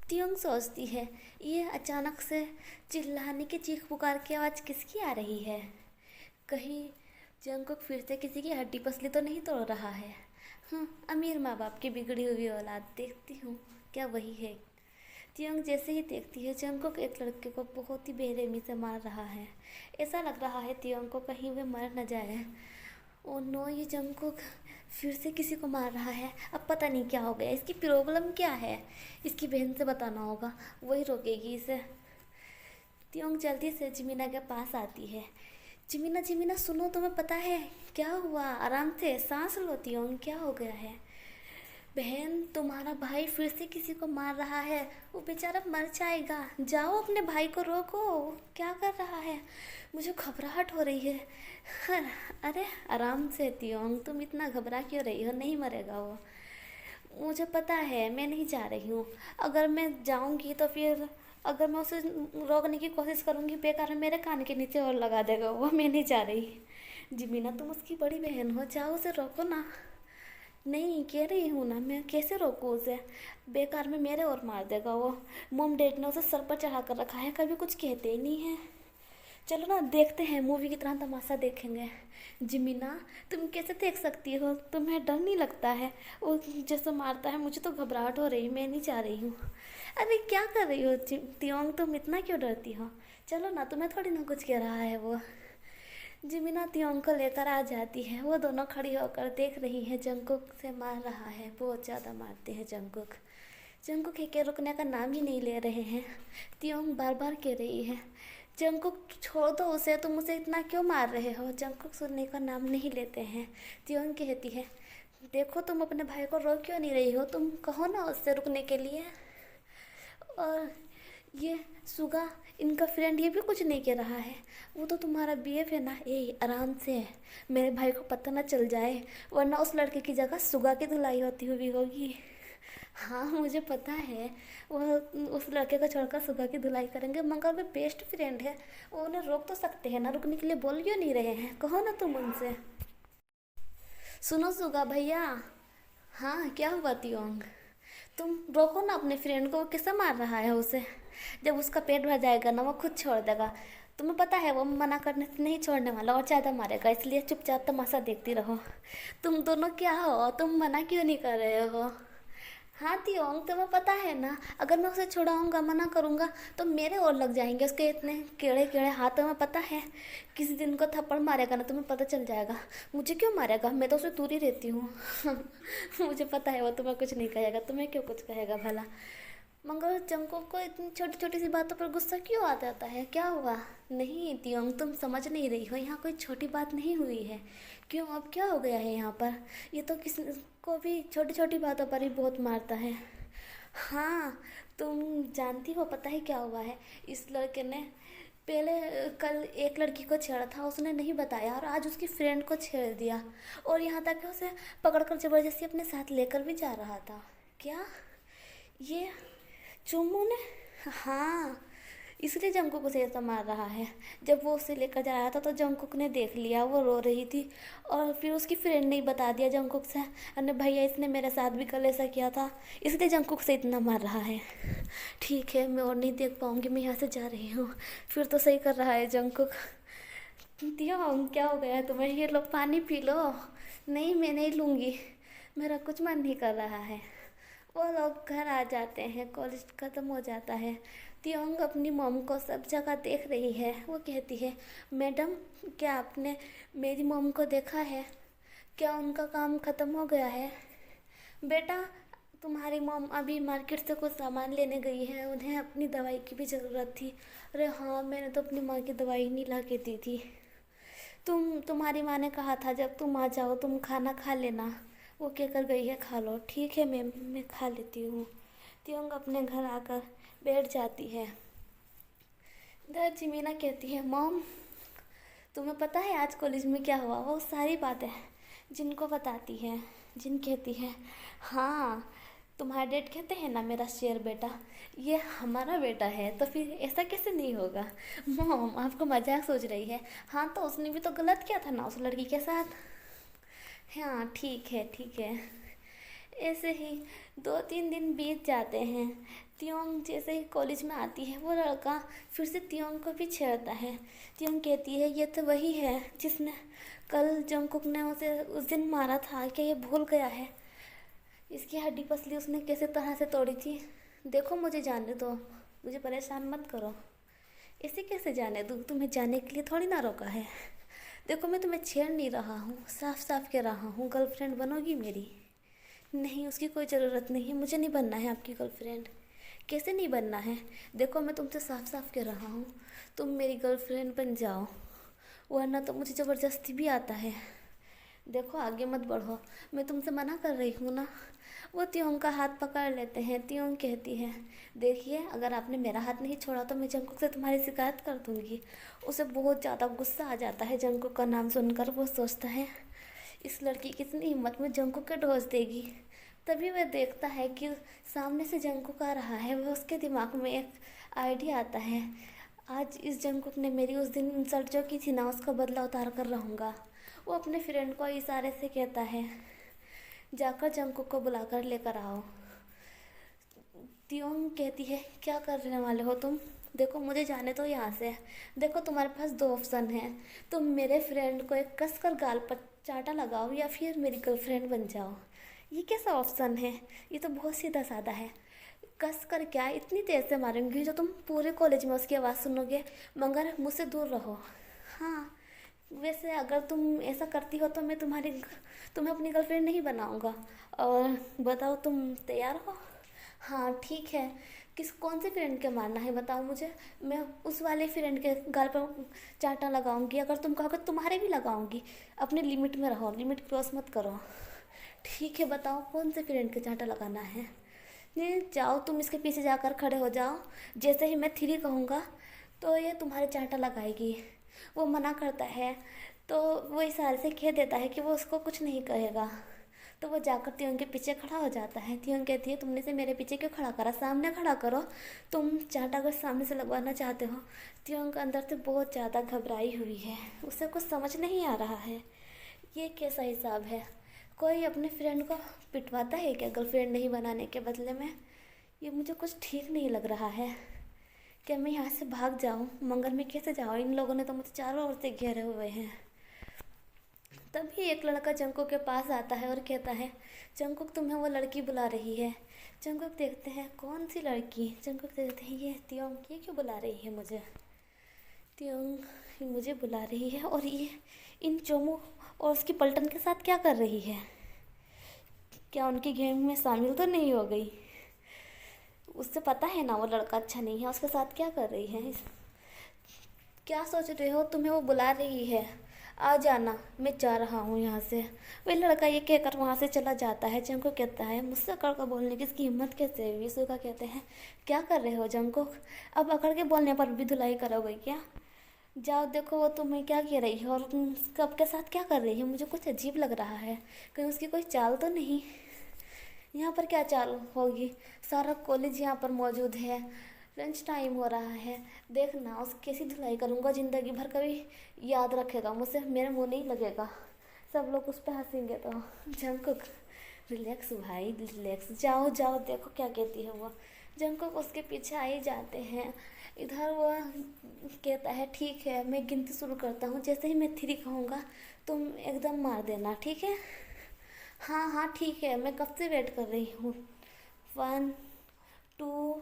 त्योंग सोचती है, ये अचानक से चिल्लाने की चीख पुकार की आवाज़ किसकी आ रही है। कहीं जंगकुक फिर से किसी की हड्डी पसली तो नहीं तोड़ रहा है। अमीर माँ बाप की बिगड़ी हुई औलाद, देखती हूँ क्या वही है। त्योंग जैसे ही देखती है जंगकुक एक लड़के को बहुत ही बेरहमी से मार रहा है। ऐसा लग रहा है त्योंग को कहीं वे मर न जाए। ओ नो, ये जंगकुक फिर से किसी को मार रहा है। अब पता नहीं क्या हो गया, इसकी प्रॉब्लम क्या है। इसकी बहन से बताना होगा, वही रोकेगी इसे। त्योंग जल्दी से जिमीना के पास आती है। जिमीना जिमीना सुनो, तुम्हें पता है क्या हुआ? आराम से सांस लो त्योंग, क्या हो गया है? बहन, तुम्हारा भाई फिर से किसी को मार रहा है। वो बेचारा मर जाएगा, जाओ अपने भाई को रोको। क्या कर रहा है? मुझे घबराहट हो रही है। अरे आराम से त्योंग, तुम इतना घबरा क्यों रही हो? नहीं मरेगा वो। मुझे पता है, मैं नहीं जा रही हूँ। अगर मैं जाऊँगी तो फिर अगर मैं उसे रोकने की कोशिश करूँगी, बेकार में मेरे कान के नीचे और लगा देगा वो। मैं नहीं जा रही। जिमीना, तुम उसकी बड़ी बहन हो, जाओ उसे रोको ना। नहीं कह रही हूँ ना, मैं कैसे रोकूँ उसे? बेकार में मेरे और मार देगा वो। मॉम डैड ने उसे सर पर चढ़ा कर रखा है, कभी कुछ कहते ही नहीं है। चलो ना, देखते हैं, मूवी की तरह तमाशा देखेंगे। जिमीना, तुम कैसे देख सकती हो? तुम्हें डर नहीं लगता है? वो जैसे मारता है मुझे तो घबराहट हो रही, मैं नहीं जा रही हूँ। अरे क्या कर रही हो त्योंग, तुम इतना क्यों डरती हो? चलो ना, तुम्हें थोड़ी ना कुछ कह रहा है वो। जिमीना त्योंग को लेकर आ जाती है। वो दोनों खड़ी होकर देख रही है, जंगकुक से मार रहा है, बहुत ज़्यादा मारते हैं जंगकुक। जंगकुक के रुकने का नाम ही नहीं ले रहे हैं। त्योंग बार बार कह रही है, जंगकुक छोड़ दो उसे, तुम उसे इतना क्यों मार रहे हो? जंगकुक सुनने का नाम नहीं लेते हैं। त्योंग कहती है, देखो तुम अपने भाई को रोक क्यों नहीं रही हो? तुम कहो ना उससे रुकने के लिए। और ये सुगा, इनका फ्रेंड, ये भी कुछ नहीं कह रहा है। वो तो तुम्हारा बीएफ है ना। ए आराम से, मेरे भाई को पता ना चल जाए, वरना उस लड़के की जगह सुगा की धुलाई होती हुई होगी। हाँ मुझे पता है, वो उस लड़के को छोड़कर सुगा की धुलाई करेंगे, मगर वे बेस्ट फ्रेंड है। वो उन्हें रोक तो सकते हैं ना, रुकने के लिए बोल क्यों नहीं रहे हैं? कहो ना तुम उनसे। सुनो सुगा भैया। हाँ क्या हुआ त्योंग? तुम रोको ना अपने फ्रेंड को, वो किसे मार रहा है उसे? जब उसका पेट भर जाएगा ना, वो खुद छोड़ देगा। तुम्हें पता है वो मना करने से नहीं छोड़ने वाला और ज़्यादा मारेगा, इसलिए चुपचाप तमाशा देखती रहो। तुम दोनों क्या हो? तुम मना क्यों नहीं कर रहे हो? हाँ त्योंग, तुम्हें पता है ना, अगर मैं उसे छुड़ाऊंगा, मना करूंगा, तो मेरे और लग जाएंगे उसके इतने केड़े केड़े हाथ। में पता है, किसी दिन को थप्पड़ मारेगा ना, तुम्हें पता चल जाएगा। मुझे क्यों मारेगा? मैं तो उसे दूर ही रहती हूँ। मुझे पता है वो तुम्हें कुछ नहीं कहेगा, तुम्हें क्यों कुछ कहेगा भला। मगर जंगकुक को इतनी छोटी छोटी सी बातों पर गुस्सा क्यों आ जाता है? क्या हुआ? नहीं त्योंग, तुम समझ नहीं रही हो, यहाँ कोई छोटी बात नहीं हुई है। क्यों, अब क्या हो गया है यहाँ पर? ये तो किसी को भी छोटी छोटी बातों पर ही बहुत मारता है। हाँ, तुम जानती हो पता है क्या हुआ है? इस लड़के ने पहले कल एक लड़की को छेड़ा था, उसने नहीं बताया, और आज उसकी फ्रेंड को छेड़ दिया। और यहाँ तक कि उसे पकड़कर ज़बरदस्ती अपने साथ लेकर भी जा रहा था। क्या ये चुम्मू ने? हाँ, इसलिए जंगकुक उसे ऐसा मार रहा है। जब वो उसे लेकर जा रहा था तो जंगकुक ने देख लिया, वो रो रही थी, और फिर उसकी फ्रेंड ने बता दिया जंगकुक से, अरे भैया इसने मेरे साथ भी कल ऐसा किया था, इसलिए जंगकुक से इतना मार रहा है। ठीक है, मैं और नहीं देख पाऊँगी, मैं यहाँ से जा रही हूँ। फिर तो सही कर रहा है जंगकुक। दिया, क्या हो गया है तुम्हें? ये लो पानी पी लो। नहीं मैं नहीं लूँगी, मेरा कुछ मन नहीं कर रहा है। वो लोग घर आ जाते हैं, कॉलेज ख़त्म हो जाता है। त्योंग अपनी मॉम को सब जगह देख रही है। वो कहती है, मैडम क्या आपने मेरी मॉम को देखा है? क्या उनका काम ख़त्म हो गया है? बेटा, तुम्हारी मॉम अभी मार्केट से कुछ सामान लेने गई है, उन्हें अपनी दवाई की भी ज़रूरत थी। अरे हाँ, मैंने तो अपनी माँ की दवाई नहीं ला के दी थी। तुम्हारी माँ ने कहा था जब तुम आ जाओ तुम खाना खा लेना। वो कह कर गई है खा लो। ठीक है मैम, मैं खा लेती हूँ। त्योंग अपने घर आकर बैठ जाती है। इधर जिमीना कहती है, मॉम तुम्हें पता है आज कॉलेज में क्या हुआ? वो सारी बातें जिनको बताती है। जिन कहती है, हाँ तुम्हारे डैड कहते हैं ना मेरा शेर बेटा, ये हमारा बेटा है, तो फिर ऐसा कैसे नहीं होगा? मॉम आपको मजाक सोच रही है। हाँ तो उसने भी तो गलत किया था ना उस लड़की के साथ। हाँ ठीक है ठीक है। ऐसे ही 2-3 दिन बीत जाते हैं। त्योंग जैसे ही कॉलेज में आती है, वो लड़का फिर से त्योंग को भी छेड़ता है। त्योंग कहती है ये तो वही है जिसने कल जंगकुक ने उसे उस दिन मारा था, क्या ये भूल गया है? इसकी हड्डी पसली उसने कैसे तरह से तोड़ी थी। देखो मुझे जाने दो, मुझे परेशान मत करो। इसे कैसे जाने दूँ? तुम्हें जाने के लिए थोड़ी ना रोका है। देखो मैं तुम्हें छेड़ नहीं रहा हूँ, साफ साफ कह रहा हूँ गर्लफ्रेंड बनोगी मेरी? नहीं, उसकी कोई ज़रूरत नहीं है, मुझे नहीं बनना है आपकी गर्लफ्रेंड। कैसे नहीं बनना है? देखो मैं तुमसे साफ साफ कह रहा हूँ, तुम मेरी गर्लफ्रेंड बन जाओ, वरना तो मुझे ज़बरदस्ती भी आता है। देखो आगे मत बढ़ो, मैं तुमसे मना कर रही हूँ ना। वो त्योंग का हाथ पकड़ लेते हैं। त्योंग कहती है देखिए, अगर आपने मेरा हाथ नहीं छोड़ा तो मैं जंगकुक से तुम्हारी शिकायत कर दूँगी। उसे बहुत ज़्यादा गुस्सा आ जाता है जंगकुक का नाम सुनकर। वो सोचता है इस लड़की कितनी हिम्मत में जंगकुक के ढोस देगी। तभी वह देखता है कि सामने से जंगकुक आ रहा है। वह उसके दिमाग में एक आइडिया आता है, आज इस जंगकुक ने मेरी उस दिन इंसल्ट जो की थी ना, उसका बदला उतार कर रहूँगा। वो अपने फ्रेंड को इशारे से कहता है जाकर जंगकुक को बुलाकर लेकर आओ। त्योंग कहती है क्या करने वाले हो तुम? देखो मुझे जाने दो यहाँ से। देखो तुम्हारे पास 2 ऑप्शन हैं, तुम मेरे फ्रेंड को एक कस कर गाल पर चाटा लगाओ या फिर मेरी गर्लफ्रेंड बन जाओ। ये कैसा ऑप्शन है? ये तो बहुत सीधा साधा है। कस कर क्या, इतनी तेज़ से मारूंगी जो तुम पूरे कॉलेज में उसकी आवाज़ सुनोगे, मगर मुझसे दूर रहो। हाँ, वैसे अगर तुम ऐसा करती हो तो मैं तुम्हें अपनी गर्लफ्रेंड नहीं बनाऊंगा। और बताओ तुम तैयार हो? हाँ ठीक है। कौन से फ्रेंड के मारना है बताओ मुझे, मैं उस वाले फ्रेंड के गाल पर चांटा लगाऊंगी। अगर तुम कहोगे तुम्हारे भी लगाऊंगी। अपने लिमिट में रहो, लिमिट क्रॉस मत करो। ठीक है बताओ कौन से फ्रेंड के चांटा लगाना है? नहीं जाओ, तुम इसके पीछे जाकर खड़े हो जाओ। जैसे ही मैं 3 कहूँगा तो ये तुम्हारे चांटा लगाएगी। वो मना करता है तो वो इशारे से कह देता है कि वो उसको कुछ नहीं कहेगा। तो वो जाकर त्योंग के पीछे खड़ा हो जाता है। त्योंग कहती है तुमने से मेरे पीछे क्यों खड़ा करा, सामने खड़ा करो। तुम चांटा अगर सामने से लगवाना चाहते हो। त्योंग अंदर से बहुत ज़्यादा घबराई हुई है, उसे कुछ समझ नहीं आ रहा है ये कैसा हिसाब है। कोई अपने फ्रेंड को पिटवाता है क्या गर्लफ्रेंड नहीं बनाने के बदले में? ये मुझे कुछ ठीक नहीं लग रहा है। क्या मैं यहाँ से भाग जाऊँ? मगर मैं कैसे जाऊँ? इन लोगों ने तो मुझे चारों ओर से घेरे हुए हैं। तभी एक लड़का जंगकुक के पास आता है और कहता है जंगकुक तुम्हें वो लड़की बुला रही है। जंगकुक देखते हैं कौन सी लड़की? जंगकुक देखते हैं ये त्योंग, ये क्यों बुला रही है मुझे? त्योंग मुझे बुला रही है और ये इन चोमू और उसकी पलटन के साथ क्या कर रही है? क्या उनकी गेम में शामिल तो नहीं हो गई? उससे पता है ना वो लड़का अच्छा नहीं है, उसके साथ क्या कर रही है? क्या सोच रहे हो? तुम्हें वो बुला रही है, आ जाना, मैं जा रहा हूँ यहाँ से। वह लड़का ये कहकर वहाँ से चला जाता है। जंगकुक कहता है मुझसे अकड़ कर बोलने की इसकी हिम्मत कैसे हुई? सुगा कहते हैं क्या कर रहे हो जंगकुक, अब अकड़ के बोलने पर भी धुलाई करोगे क्या? जाओ देखो वो तुम्हें क्या कह रही है और कब के साथ क्या कर रही है। मुझे कुछ अजीब लग रहा है, कहीं उसकी कोई चाल तो नहीं। यहाँ पर क्या चाल होगी? सारा कॉलेज यहाँ पर मौजूद है, लंच टाइम हो रहा है। देखना उसकी कैसी धुलाई करूँगा, ज़िंदगी भर कभी याद रखेगा मुझसे, मेरे मुँह नहीं लगेगा। सब लोग उस पर हंसेंगे तो। जंगकुक रिलैक्स भाई रिलैक्स, जाओ जाओ देखो क्या कहती है वो। जंगकुक उसके पीछे आ ही जाते हैं। इधर वो कहता है ठीक है मैं गिनती शुरू करता हूँ, जैसे ही मैं 3 कहूँगा तुम एकदम मार देना, ठीक है? हाँ हाँ ठीक है, मैं कब से वेट कर रही हूँ। 1 2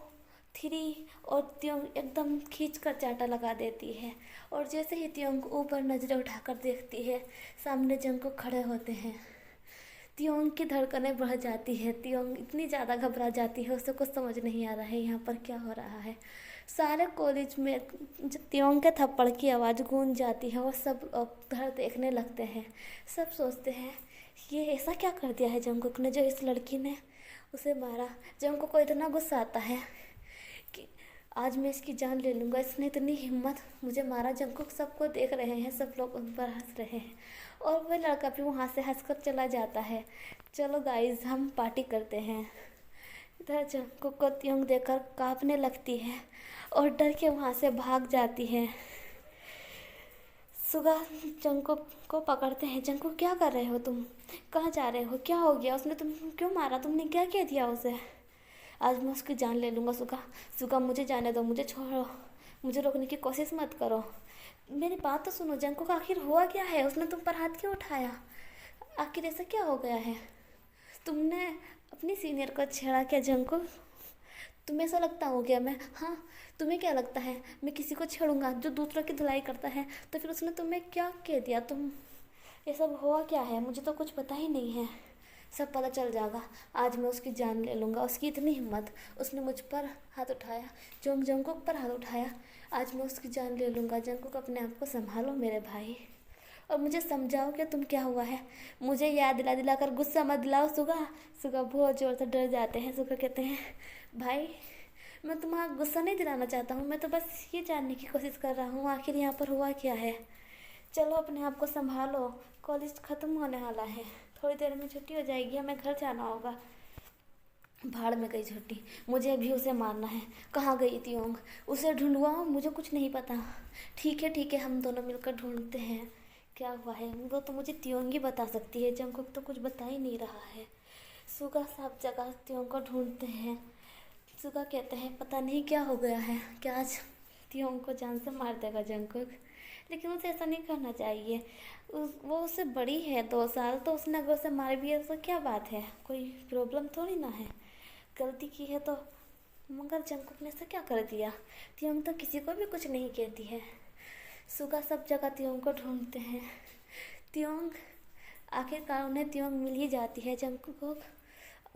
3 और त्योंग एकदम खींच कर चांटा लगा देती है। और जैसे ही त्योंग ऊपर नज़रें उठाकर देखती है, सामने जंगकुक खड़े होते हैं। त्योंग की धड़कनें बढ़ जाती है। त्योंग इतनी ज़्यादा घबरा जाती है, उसे कुछ समझ नहीं आ रहा है यहाँ पर क्या हो रहा है। सारे कॉलेज में त्योंग के थप्पड़ की आवाज़ गूंज जाती है और सब उधर देखने लगते हैं। सब सोचते हैं ये ऐसा क्या कर दिया है जंगकुक ने जो इस लड़की ने उसे मारा। जंगकुक को इतना गुस्सा आता है कि आज मैं इसकी जान ले लूँगा, इसने इतनी हिम्मत, मुझे मारा। जंगकुक सबको देख रहे हैं, सब लोग उन पर हंस रहे हैं और वह लड़का भी वहाँ से हंसकर चला जाता है। चलो गाइस हम पार्टी करते हैं। इधर जंगकुक को त्योंग देखकर कांपने लगती है और डर के वहाँ से भाग जाती है। सुगा जंकुक को पकड़ते हैं। जंकुक क्या कर रहे हो तुम? कहाँ जा रहे हो? क्या हो गया? उसने तुम क्यों मारा? तुमने क्या कह दिया उसे? आज मैं उसकी जान ले लूँगा। सुगा सुगा मुझे जाने दो, मुझे छोड़ो, मुझे रोकने की कोशिश मत करो। मेरी बात तो सुनो जंकुक, आखिर हुआ क्या है? उसने तुम पर हाथ क्यों उठाया? आखिर ऐसा क्या हो गया है? तुमने अपनी सीनियर को छेड़ा क्या जंकुक? तुम्हें ऐसा लगता हो क्या मैं, हाँ, तुम्हें क्या लगता है मैं किसी को छेड़ूंगा जो दूसरों की धुलाई करता है? तो फिर उसने तुम्हें क्या कह दिया? तुम ये सब हुआ क्या है? मुझे तो कुछ पता ही नहीं है। सब पता चल जाएगा। आज मैं उसकी जान ले लूँगा। उसकी इतनी हिम्मत, उसने मुझ पर हाथ उठाया, जंकुक पर हाथ उठाया। आज मैं उसकी जान ले लूँगा। जंकुक अपने आप को संभालो मेरे भाई, और मुझे समझाओ कि तुम क्या हुआ है। मुझे याद दिला दिला कर गुस्सा मत दिलाओ। सुगा सुगा बहुत ज़ोर से डर जाते हैं। सुगा कहते हैं भाई मैं तुम्हारा गुस्सा नहीं दिलाना चाहता हूँ, मैं तो बस ये जानने की कोशिश कर रहा हूँ आखिर यहाँ पर हुआ क्या है। चलो अपने आप को संभालो, कॉलेज ख़त्म होने वाला है, थोड़ी देर में छुट्टी हो जाएगी, हमें घर जाना होगा। भाड़ में गई छुट्टी, मुझे अभी उसे मारना है। कहाँ गई त्योंग? उसे ढूंढवाओ, मुझे कुछ नहीं पता। ठीक है हम दोनों मिलकर ढूंढते हैं क्या हुआ है। वो तो मुझे त्योंग ही बता सकती है, जंकुक तो कुछ बता ही नहीं रहा है। सुगा सब जगह त्योंग को ढूंढते हैं। सुगा कहते हैं पता नहीं क्या हो गया है, क्या आज त्योंग को जान से मार देगा जंकुक? लेकिन उसे ऐसा नहीं करना चाहिए। वो उससे बड़ी है 2 साल, तो उसने अगर उसे मार भी है तो क्या बात है, कोई प्रॉब्लम थोड़ी ना है। गलती की है तो, मगर जंकुक ने ऐसा क्या कर दिया? त्योंग तो किसी को भी कुछ नहीं कहती है। सुगा सब जगह त्योंग को ढूंढते हैं। त्योंग, आखिरकार उन्हें त्योंग मिल ही जाती है। जंकुक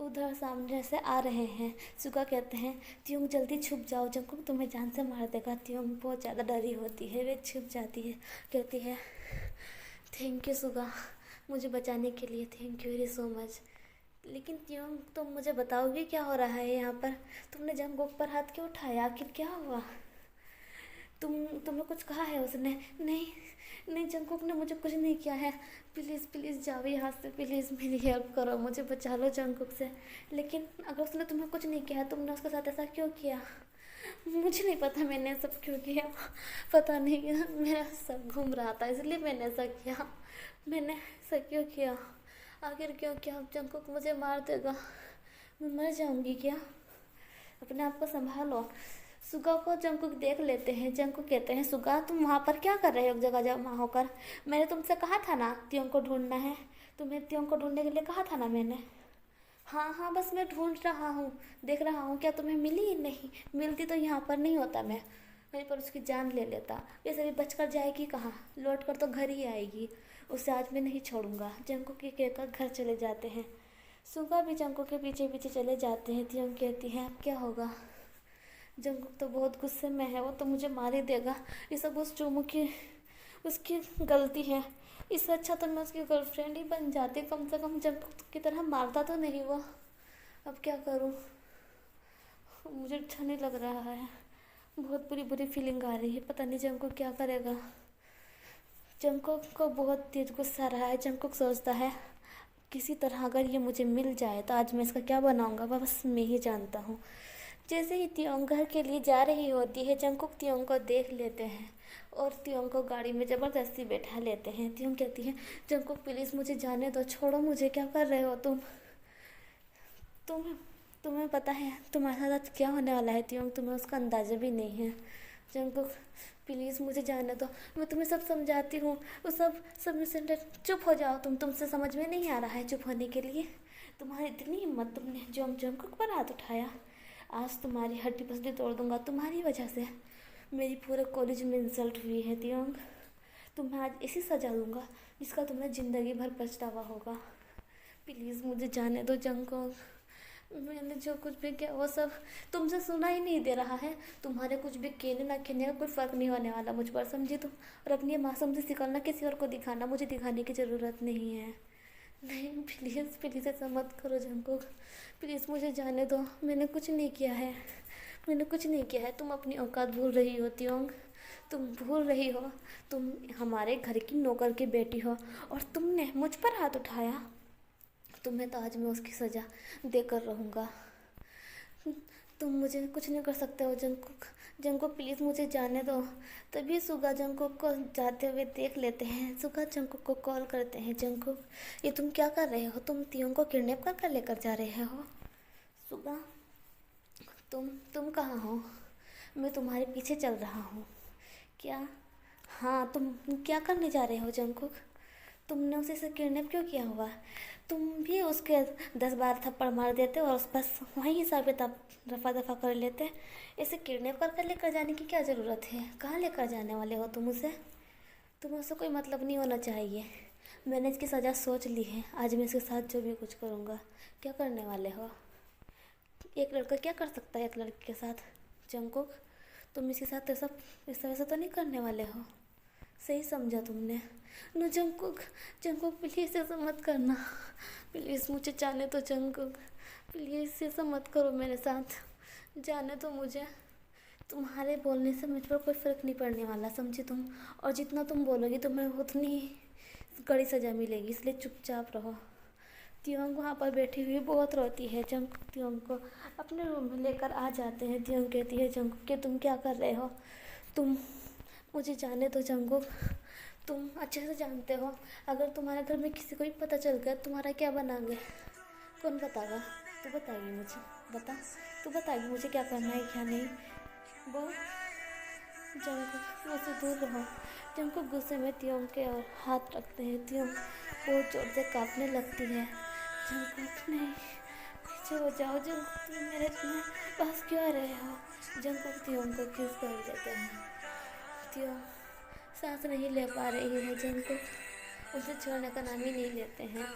उधर सामने से आ रहे हैं। सुगा कहते हैं त्योंग जल्दी छुप जाओ, जंकुक तुम्हें जान से मार देगा। त्योंग बहुत ज़्यादा डरी होती है, वे छुप जाती है। कहती है थैंक यू सुगा, मुझे बचाने के लिए thank you very so much. लेकिन त्योंग तुम मुझे बताओगे क्या हो रहा है यहाँ पर? तुमने जंकुक पर हाथ क्यों उठाया? आखिर क्या हुआ? तुमने कुछ कहा है उसने? नहीं नहीं, जंकुक ने मुझे कुछ नहीं किया है। प्लीज़ प्लीज़ जाओ यहाँ से, प्लीज़ मेरी हेल्प करो, मुझे बचा लो जंकुक से। लेकिन अगर उसने तुम्हें कुछ नहीं किया, तुमने उसके साथ ऐसा क्यों किया? मुझे नहीं पता मैंने सब क्यों किया, पता नहीं, मेरा सर घूम रहा था इसलिए मैंने ऐसा किया। मैंने ऐसा क्यों किया? आखिर क्यों किया? जंकुक मुझे मार देगा, मैं मर जाऊंगी क्या? अपने आप को संभालो। सुगा को जंकुक देख लेते हैं। जंकुक कहते हैं सुगा तुम वहाँ पर क्या कर रहे हो जगह जमा होकर? मैंने तुमसे कहा था ना त्योंग को ढूंढना है, तुम्हें त्योंग को ढूंढने के लिए कहा था ना मैंने। हाँ हाँ बस मैं ढूंढ रहा हूँ, देख रहा हूँ क्या तुम्हें मिली ही नहीं? मिलती तो यहाँ पर नहीं होता, मैं वहीं पर उसकी जान ले लेता। वैसे भी बच कर जाएगी कहाँ, लौट कर तो घर ही आएगी। उसे आज मैं नहीं छोड़ूंगा। जंकुक के कहकर घर चले जाते हैं। सुगा भी जंकुक के पीछे पीछे चले जाते हैं। त्योंग कहती है अब क्या होगा? जंकुक तो बहुत गुस्से में है, वो तो मुझे मार ही देगा। ये सब उस चूमू की, उसकी गलती है। इससे अच्छा तो मैं उसकी गर्लफ्रेंड ही बन जाती, कम से कम जंकुक की तरह मारता तो नहीं वो। अब क्या करूँ, मुझे अच्छा नहीं लग रहा है, बहुत बुरी बुरी फीलिंग आ रही है। पता नहीं जंकुक क्या करेगा। जंकुक को बहुत तेज गुस्सा आ रहा है। जंकुक सोचता है किसी तरह अगर ये मुझे मिल जाए तो आज मैं इसका क्या बनाऊंगा बस मैं ही जानता हूँ। जैसे ही त्योंग घर के लिए जा रही होती है, जंकुक त्योंग को देख लेते हैं और त्योंग को गाड़ी में ज़बरदस्ती बैठा लेते हैं। त्योंग कहती है जंकुक प्लीज़ मुझे जाने दो, छोड़ो मुझे, क्या कर रहे हो तुम तुम्हें पता है तुम्हारे साथ क्या होने वाला है त्योंग? तुम्हें उसका अंदाज़ा भी नहीं है। जंकुक प्लीज़ मुझे जाने दो, मैं तुम्हें सब समझाती हूँ। वो सब मिसअंडर, चुप हो जाओ तुमसे समझ में नहीं आ रहा है चुप होने के लिए? तुम्हारी इतनी हिम्मत, तुमने जंकुक पर हाथ उठाया। आज तुम्हारी हड्डी पसली तोड़ दूंगा, तुम्हारी वजह से मेरी पूरे कॉलेज में इंसल्ट हुई है त्योंग। तुम्हें आज ऐसी सजा दूंगा जिसका तुम्हें ज़िंदगी भर पछतावा होगा। प्लीज़ मुझे जाने दो जंकुक, मैंने जो कुछ भी किया वो सब तुमसे सुना ही नहीं दे रहा है। तुम्हारे कुछ भी कहने ना कहने का कोई फ़र्क नहीं होने वाला मुझ पर, समझी तुम? और अपनी मासूम से निकलना किसी और को दिखाना, मुझे दिखाने की ज़रूरत नहीं है। नहीं प्लीज़ प्लीज़ ऐसा मत करो जंकुक, प्लीज़ मुझे जाने दो, मैंने कुछ नहीं किया है, मैंने कुछ नहीं किया है। तुम अपनी औकात भूल रही हो त्योंग, तुम भूल रही हो तुम हमारे घर की नौकर की बेटी हो और तुमने मुझ पर हाथ उठाया। तुम्हें तो आज मैं उसकी सज़ा देकर रहूँगा। तुम मुझे कुछ नहीं कर सकते हो जंगकुक। जंगकुक प्लीज़ मुझे जाने दो। तभी सुगा जंगकुक को जाते हुए देख लेते हैं। सुगा जंगकुक को कॉल करते हैं। जंगकुक, ये तुम क्या कर रहे हो? तुम तियोंग को किडनैप कर कर लेकर जा रहे हो? सुगा, तुम कहाँ हो? मैं तुम्हारे पीछे चल रहा हूँ। क्या? हाँ, तुम क्या करने जा रहे हो जंगकुक? तुमने उसे से किडनैप क्यों किया हुआ? तुम भी उसके 10-12 थप्पड़ मार देते और बस वहीं हिसाब किताब रफा दफा कर लेते। इसे किडनैप कर कर लेकर जाने की क्या ज़रूरत है? कहाँ लेकर जाने वाले हो तुम उसे? तुम्हें उससे कोई मतलब नहीं होना चाहिए। मैंने इसकी सज़ा सोच ली है। आज मैं इसके साथ जो भी कुछ करूँगा। क्या करने वाले हो? एक लड़का क्या कर सकता है एक लड़की के साथ? जंगकुक, तुम इसके साथ ऐसा ऐसा वैसा तो नहीं करने वाले हो? सही समझा तुमने। नो जंगकुक, जंगकुक प्लीज़ ऐसा मत करना। प्लीज़ मुझे जाने दो जंगकुक। प्लीज़ ऐसा मत करो मेरे साथ। जाने दो मुझे। तुम्हारे बोलने से मुझ पर कोई फ़र्क नहीं पड़ने वाला, समझी तुम? और जितना तुम बोलोगी तुम्हें उतनी ही कड़ी सज़ा मिलेगी, इसलिए चुपचाप रहो। तियोंग वहाँ पर बैठी हुई बहुत रोती है। जंगकुक तियोंग को अपने रूम में लेकर आ जाते हैं। तियोंग कहती है जंगकुक कि तुम क्या कर रहे हो? तुम मुझे जाने दो जंगकुक। तुम अच्छे से जानते हो अगर तुम्हारे घर में किसी को भी पता चल गया तुम्हारा क्या बनाओगे? कौन बताएगा? तू बताएगी मुझे? बता, तू बताएगी मुझे क्या करना है क्या नहीं? वो जंगकुक मुझसे दूर रहो। जंगकुक गुस्से में तियोंग के और हाथ रखते हैं। तियोंग बहुत जोर से कांपने लगती है। जंगकुक नहीं, पीछे हो जाओ। जंगकुक तुम मेरे पास क्यों आ रहे हो? जंगकुक तियोंग को किस कर देते हैं। तियोंग सांस नहीं ले पा रही है। जंगकुक उसे छोड़ने का नाम ही नहीं लेते हैं।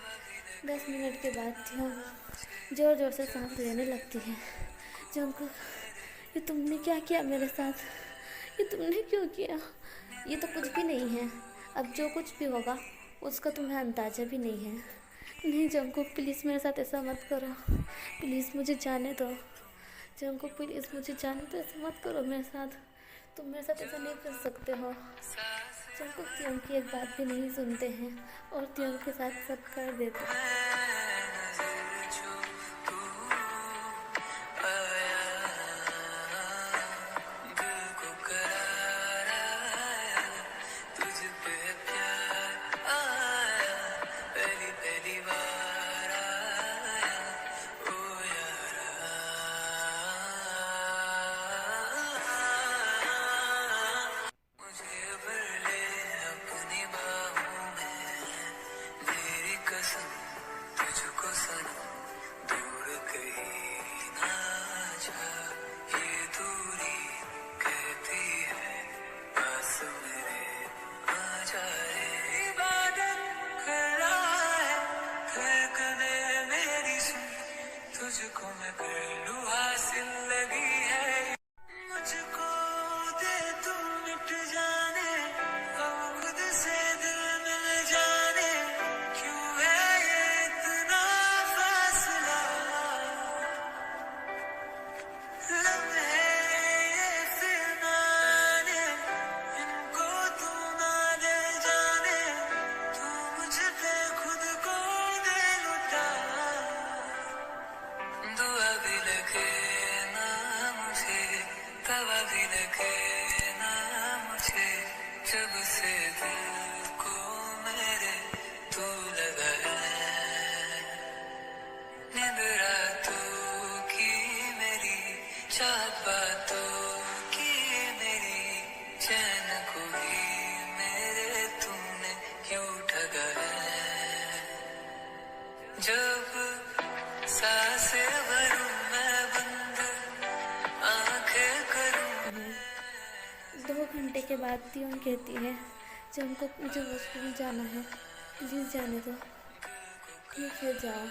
10 मिनट के बाद तियोंग जोर जोर से सांस लेने लगती है। जंगकुक, ये तुमने क्या किया मेरे साथ? ये तुमने क्यों किया? ये तो कुछ भी नहीं है। अब जो कुछ भी होगा उसका तुम्हें अंदाज़ा भी नहीं है। नहीं जंगकुक प्लीज़ मेरे साथ ऐसा मत करो। प्लीज़ मुझे जाने दो। जंगकुक प्लीज़ मुझे जाने दो। ऐसा मत करो मेरे साथ। तुम मेरे साथ ऐसा नहीं कर सकते हो। जंगकुक तियोंग की एक बात भी नहीं सुनते हैं और तियोंग के साथ सब कर देते हैं। तुझको मैं कर लूं हासिल लगी है मुझको दे तू मिट जाने अब खुद से दिल मिल जाने क्यों है ये इतना फासला लम्हे ये फिरनाने इनको तू ना दे जाने तू मुझ पे खुद को दे लुटा दुआ भी लगे ना मुझे दवा भी लगे ना मुझे जब से दिल को मेरे तू लगा है नींद रातों की मेरी चाहत बातों की मेरी चैन को भी मेरे तूने क्यों ठगा है जब सांसें भरूं मैं बंद आंखें करूं 2 घंटे के बाद तियोंग कहती है जंगकुक मुझे वॉशरूम जाना है, प्लीज़ जाने दो। ठीक है जाओ।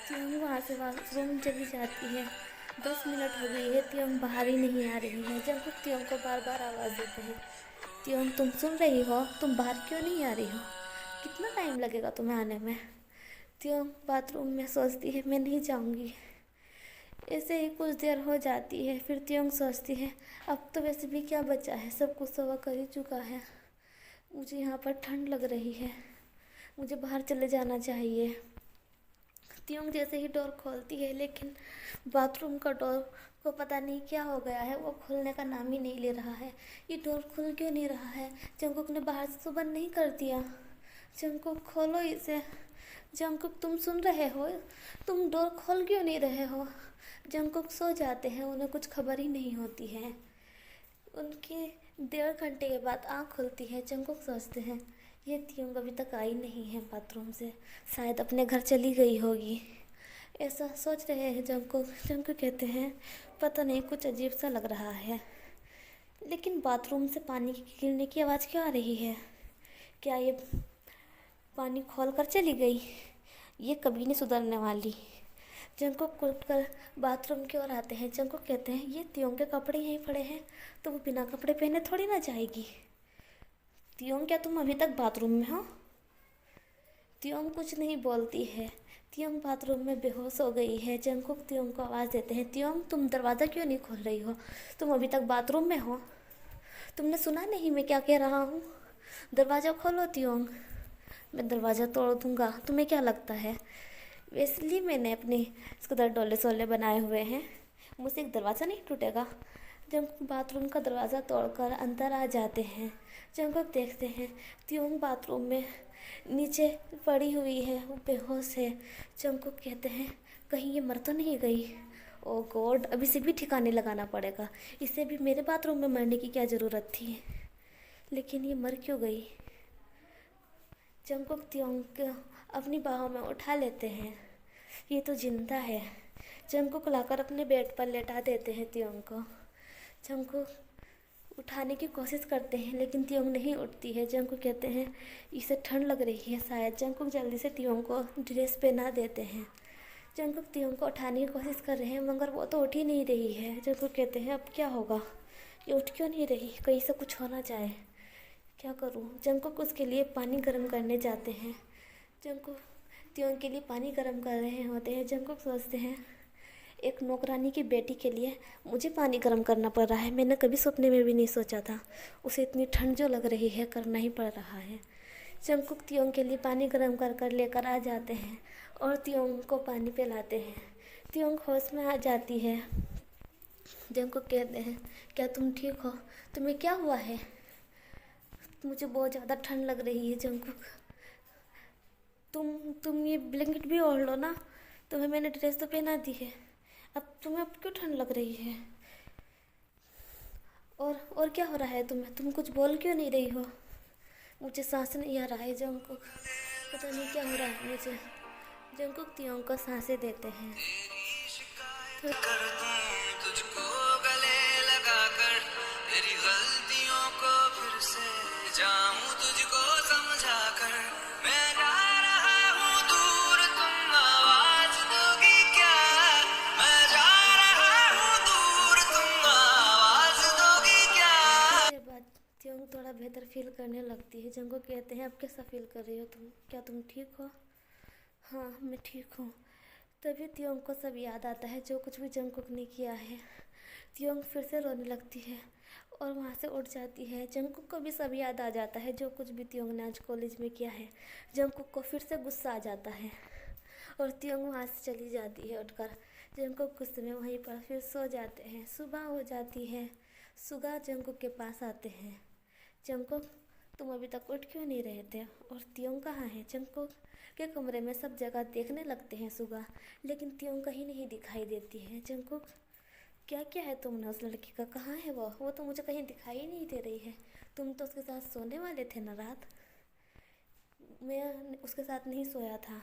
तियोंग वहाँ से वॉशरूम चली जाती है। 10 मिनट हो गई है, तियोंग बाहर ही नहीं आ रही है। जंगकुक तियोंग को बार बार आवाज़ देते हैं। तियोंग तुम सुन रही हो? तुम बाहर क्यों नहीं आ रही हो? कितना टाइम लगेगा तुम्हें आने में? तियोंग बाथरूम में सोचती है मैं नहीं जाऊँगी। ऐसे ही कुछ देर हो जाती है। फिर तियोंग सोचती है अब तो वैसे भी क्या बचा है, सब कुछ सवा कर ही चुका है। मुझे यहाँ पर ठंड लग रही है, मुझे बाहर चले जाना चाहिए। त्योंग जैसे ही डोर खोलती है, लेकिन बाथरूम का डोर को पता नहीं क्या हो गया है, वो खुलने का नाम ही नहीं ले रहा है। ये डोर खुल क्यों नहीं रहा है? जंगकुक ने बाहर से तो बंद नहीं कर दिया। जंगकुक खोलो इसे। जंगकुक तुम सुन रहे हो? तुम डोर खोल क्यों नहीं रहे हो? जंगकुक सो जाते हैं, उन्हें कुछ खबर ही नहीं होती है। उनके 1.5 घंटे के बाद आँख खुलती है। जंगकुक सोचते हैं ये त्योंग अभी तक आई नहीं है बाथरूम से, शायद अपने घर चली गई होगी। ऐसा सोच रहे हैं जंगकुक। जंगकुक कहते हैं पता नहीं कुछ अजीब सा लग रहा है, लेकिन बाथरूम से पानी गिरने की आवाज़ क्यों आ रही है? क्या ये पानी खोल कर चली गई? ये कभी नहीं सुधरने वाली। जंगकुक उठकर बाथरूम की ओर आते हैं। जंगकुक कहते हैं ये त्योंग के कपड़े यहीं पड़े हैं, तो वो बिना कपड़े पहने थोड़ी ना जाएगी। त्योंग क्या तुम अभी तक बाथरूम में हो? त्योंग कुछ नहीं बोलती है। त्योंग बाथरूम में बेहोश हो गई है। जंगकुक त्योंग को आवाज़ देते हैं त्योंग तुम दरवाज़ा क्यों नहीं खोल रही हो? तुम अभी तक बाथरूम में हो? तुमने सुना नहीं मैं क्या कह रहा हूँ? दरवाज़ा खोलो त्योंग। मैं दरवाज़ा तोड़ दूँगा, तुम्हें क्या लगता है? इसलिए मैंने अपने इसके डोले सोले बनाए हुए हैं, मुझसे एक दरवाज़ा नहीं टूटेगा। जंगकुक बाथरूम का दरवाज़ा तोड़कर अंदर आ जाते हैं। जंगकुक देखते हैं त्योंग बाथरूम में नीचे पड़ी हुई है, वो बेहोश है। जंगकुक कहते हैं कहीं ये मर तो नहीं गई? ओ गॉड, अभी से भी ठिकाने लगाना पड़ेगा। इसे भी मेरे बाथरूम में मरने की क्या ज़रूरत थी? लेकिन ये मर क्यों गई? जंगकुक त्योंग को अपनी बाहों में उठा लेते हैं। ये तो जिंदा है। जंगकुक लाकर अपने बेड पर लेटा देते हैं त्योंग को। जंगकुक उठाने की कोशिश करते हैं, लेकिन त्योंग नहीं उठती है। जंगकुक कहते हैं इसे ठंड लग रही है शायद। जंगकुक जल्दी से त्योंग को ड्रेस पहना देते हैं। जंगकुक त्योंग को उठाने की कोशिश कर रहे हैं, मगर वो तो उठ ही नहीं रही है। जंगकुक कहते हैं अब क्या होगा? ये उठ क्यों नहीं रही? कहीं से कुछ हो ना जाए, क्या करूं? जंगकुक उसके लिए पानी गर्म करने जाते हैं। जंगकुक त्योंग के लिए पानी गर्म कर रहे होते हैं। जंगकुक सोचते हैं एक नौकरानी की बेटी के लिए मुझे पानी गर्म करना पड़ रहा है। मैंने कभी सपने में भी नहीं सोचा था। उसे इतनी ठंड जो लग रही है, करना ही पड़ रहा है। जंगकुक त्योंग के लिए पानी गर्म कर कर लेकर आ जाते हैं और त्योंग को पानी पिलाते हैं। त्योंग होश में आ जाती है। जंगकुक कहते हैं क्या तुम ठीक हो? तुम्हें क्या हुआ है? मुझे बहुत ज़्यादा ठंड लग रही है। जंगकुक तुम ये ब्लैंकेट भी ओढ़ लो ना, तुम्हें मैंने ड्रेस तो पहना दी है। अब क्यों ठंड लग रही है? और क्या हो रहा है तुम्हें? तुम कुछ बोल क्यों नहीं रही हो? मुझे सांस नहीं आ रहा है। जंगकुक पता नहीं क्या हो रहा है मुझे। जंगकुक त्योंग को सांसें देते हैं। तो कर दूं तुझको गले लगाकर, तेरी गलतियों को फिर से जाऊं तुझको समझा कर। मैं जा रहा हूँ दूर, तुम आवाज दोगी क्या? मैं जा रहा हूँ दूर, तुम आवाज दोगी क्या? देर बाद त्योंग थोड़ा बेहतर फील करने लगती है। जंगकुक कहते हैं अब कैसा फील कर रही हो तुम? क्या तुम ठीक हो? हाँ मैं ठीक हूँ। तभी त्योंग को सब याद आता है जो कुछ भी जंगकुक ने किया है। त्योंग फिर से रोने लगती है और वहाँ से उठ जाती है। जंगकुक को भी सब याद आ जाता है जो कुछ भी त्योंग ने आज कॉलेज में किया है। जंगकुक को फिर से गुस्सा आ जाता है और त्योंग वहाँ से चली जाती है उठकर। जंगकुक गुस्से में वहीं पर फिर सो जाते हैं। सुबह हो जाती है। सुगा जंगकुक के पास आते हैं। जंगकुक तुम अभी तक उठ क्यों नहीं रहे थे? और त्योंग कहाँ है? जंगकुक के कमरे में सब जगह देखने लगते हैं सुगा, लेकिन त्योंग कहीं नहीं दिखाई देती है। जंगकुक क्या क्या है तुमने उस लड़की का? कहाँ है वो तो मुझे कहीं दिखाई ही नहीं दे रही है। तुम तो उसके साथ सोने वाले थे ना रात? मैं उसके साथ नहीं सोया था।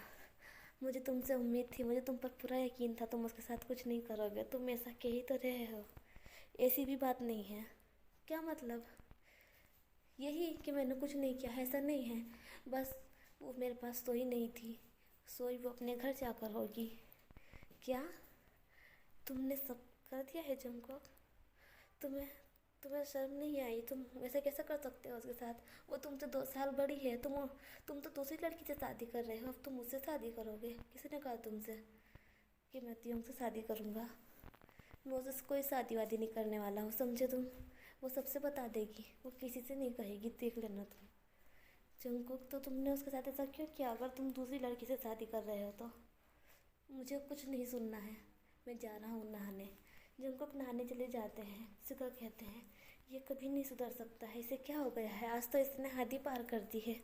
मुझे तुमसे उम्मीद थी, मुझे तुम पर पूरा यकीन था तुम उसके साथ कुछ नहीं करोगे। तुम ऐसा कह ही तो रहे हो। ऐसी भी बात नहीं है। क्या मतलब? यही कि मैंने कुछ नहीं किया, ऐसा नहीं है। बस वो मेरे पास सोई नहीं थी, सोई वो अपने घर जाकर होगी। क्या तुमने सब कर दिया है जंगकुक? तुम्हें तुम्हें शर्म नहीं आई? तुम ऐसा कैसे कर सकते हो उसके साथ? वो तुमसे 2 साल बड़ी है। तुम तो दूसरी लड़की से शादी कर रहे हो, अब तुम मुझसे शादी करोगे? किसने कहा तुमसे कि मैं त्योंग से शादी करूँगा? मैं उससे कोई शादी वादी नहीं करने वाला हूँ, समझे तुम? वो सबसे बता देगी, वो किसी से नहीं कहेगी, देख लेना तुम। जंगकुक तो तुमने उसके साथ ऐसा क्यों किया? अगर तुम दूसरी लड़की से शादी कर रहे हो तो मुझे कुछ नहीं सुनना है, मैं जा रहा हूँ नहाने। जंगकुक नहाने चले जाते हैं। सुगा कहते हैं ये कभी नहीं सुधर सकता है, इसे क्या हो गया है, आज तो इसने हद ही पार कर दी है।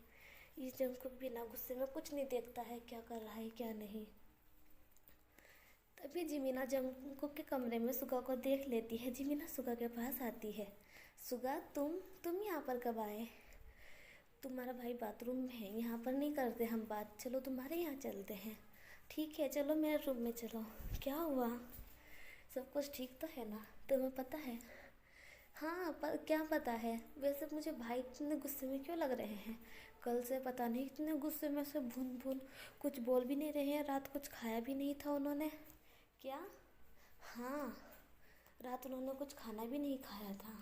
ये जंगकुक बिना गुस्से में कुछ नहीं देखता है क्या कर रहा है क्या नहीं। तभी जिमीना जंगकुक के कमरे में सुगा को देख लेती है। जिमीना सुगा के पास आती है। सुगा तुम यहाँ पर कब आए? तुम्हारा भाई बाथरूम में है, यहाँ पर नहीं करते हम बात, चलो तुम्हारे यहाँ चलते हैं। ठीक है चलो मेरे रूम में चलो। क्या हुआ, सब कुछ ठीक तो है ना? तुम्हें पता है? हाँ पर क्या पता है? वैसे मुझे भाई इतने गुस्से में क्यों लग रहे हैं? कल से पता नहीं इतने गुस्से में से भून भून कुछ बोल भी नहीं रहे हैं। रात कुछ खाया भी नहीं था उन्होंने। क्या? हाँ, रात उन्होंने कुछ खाना भी नहीं खाया था।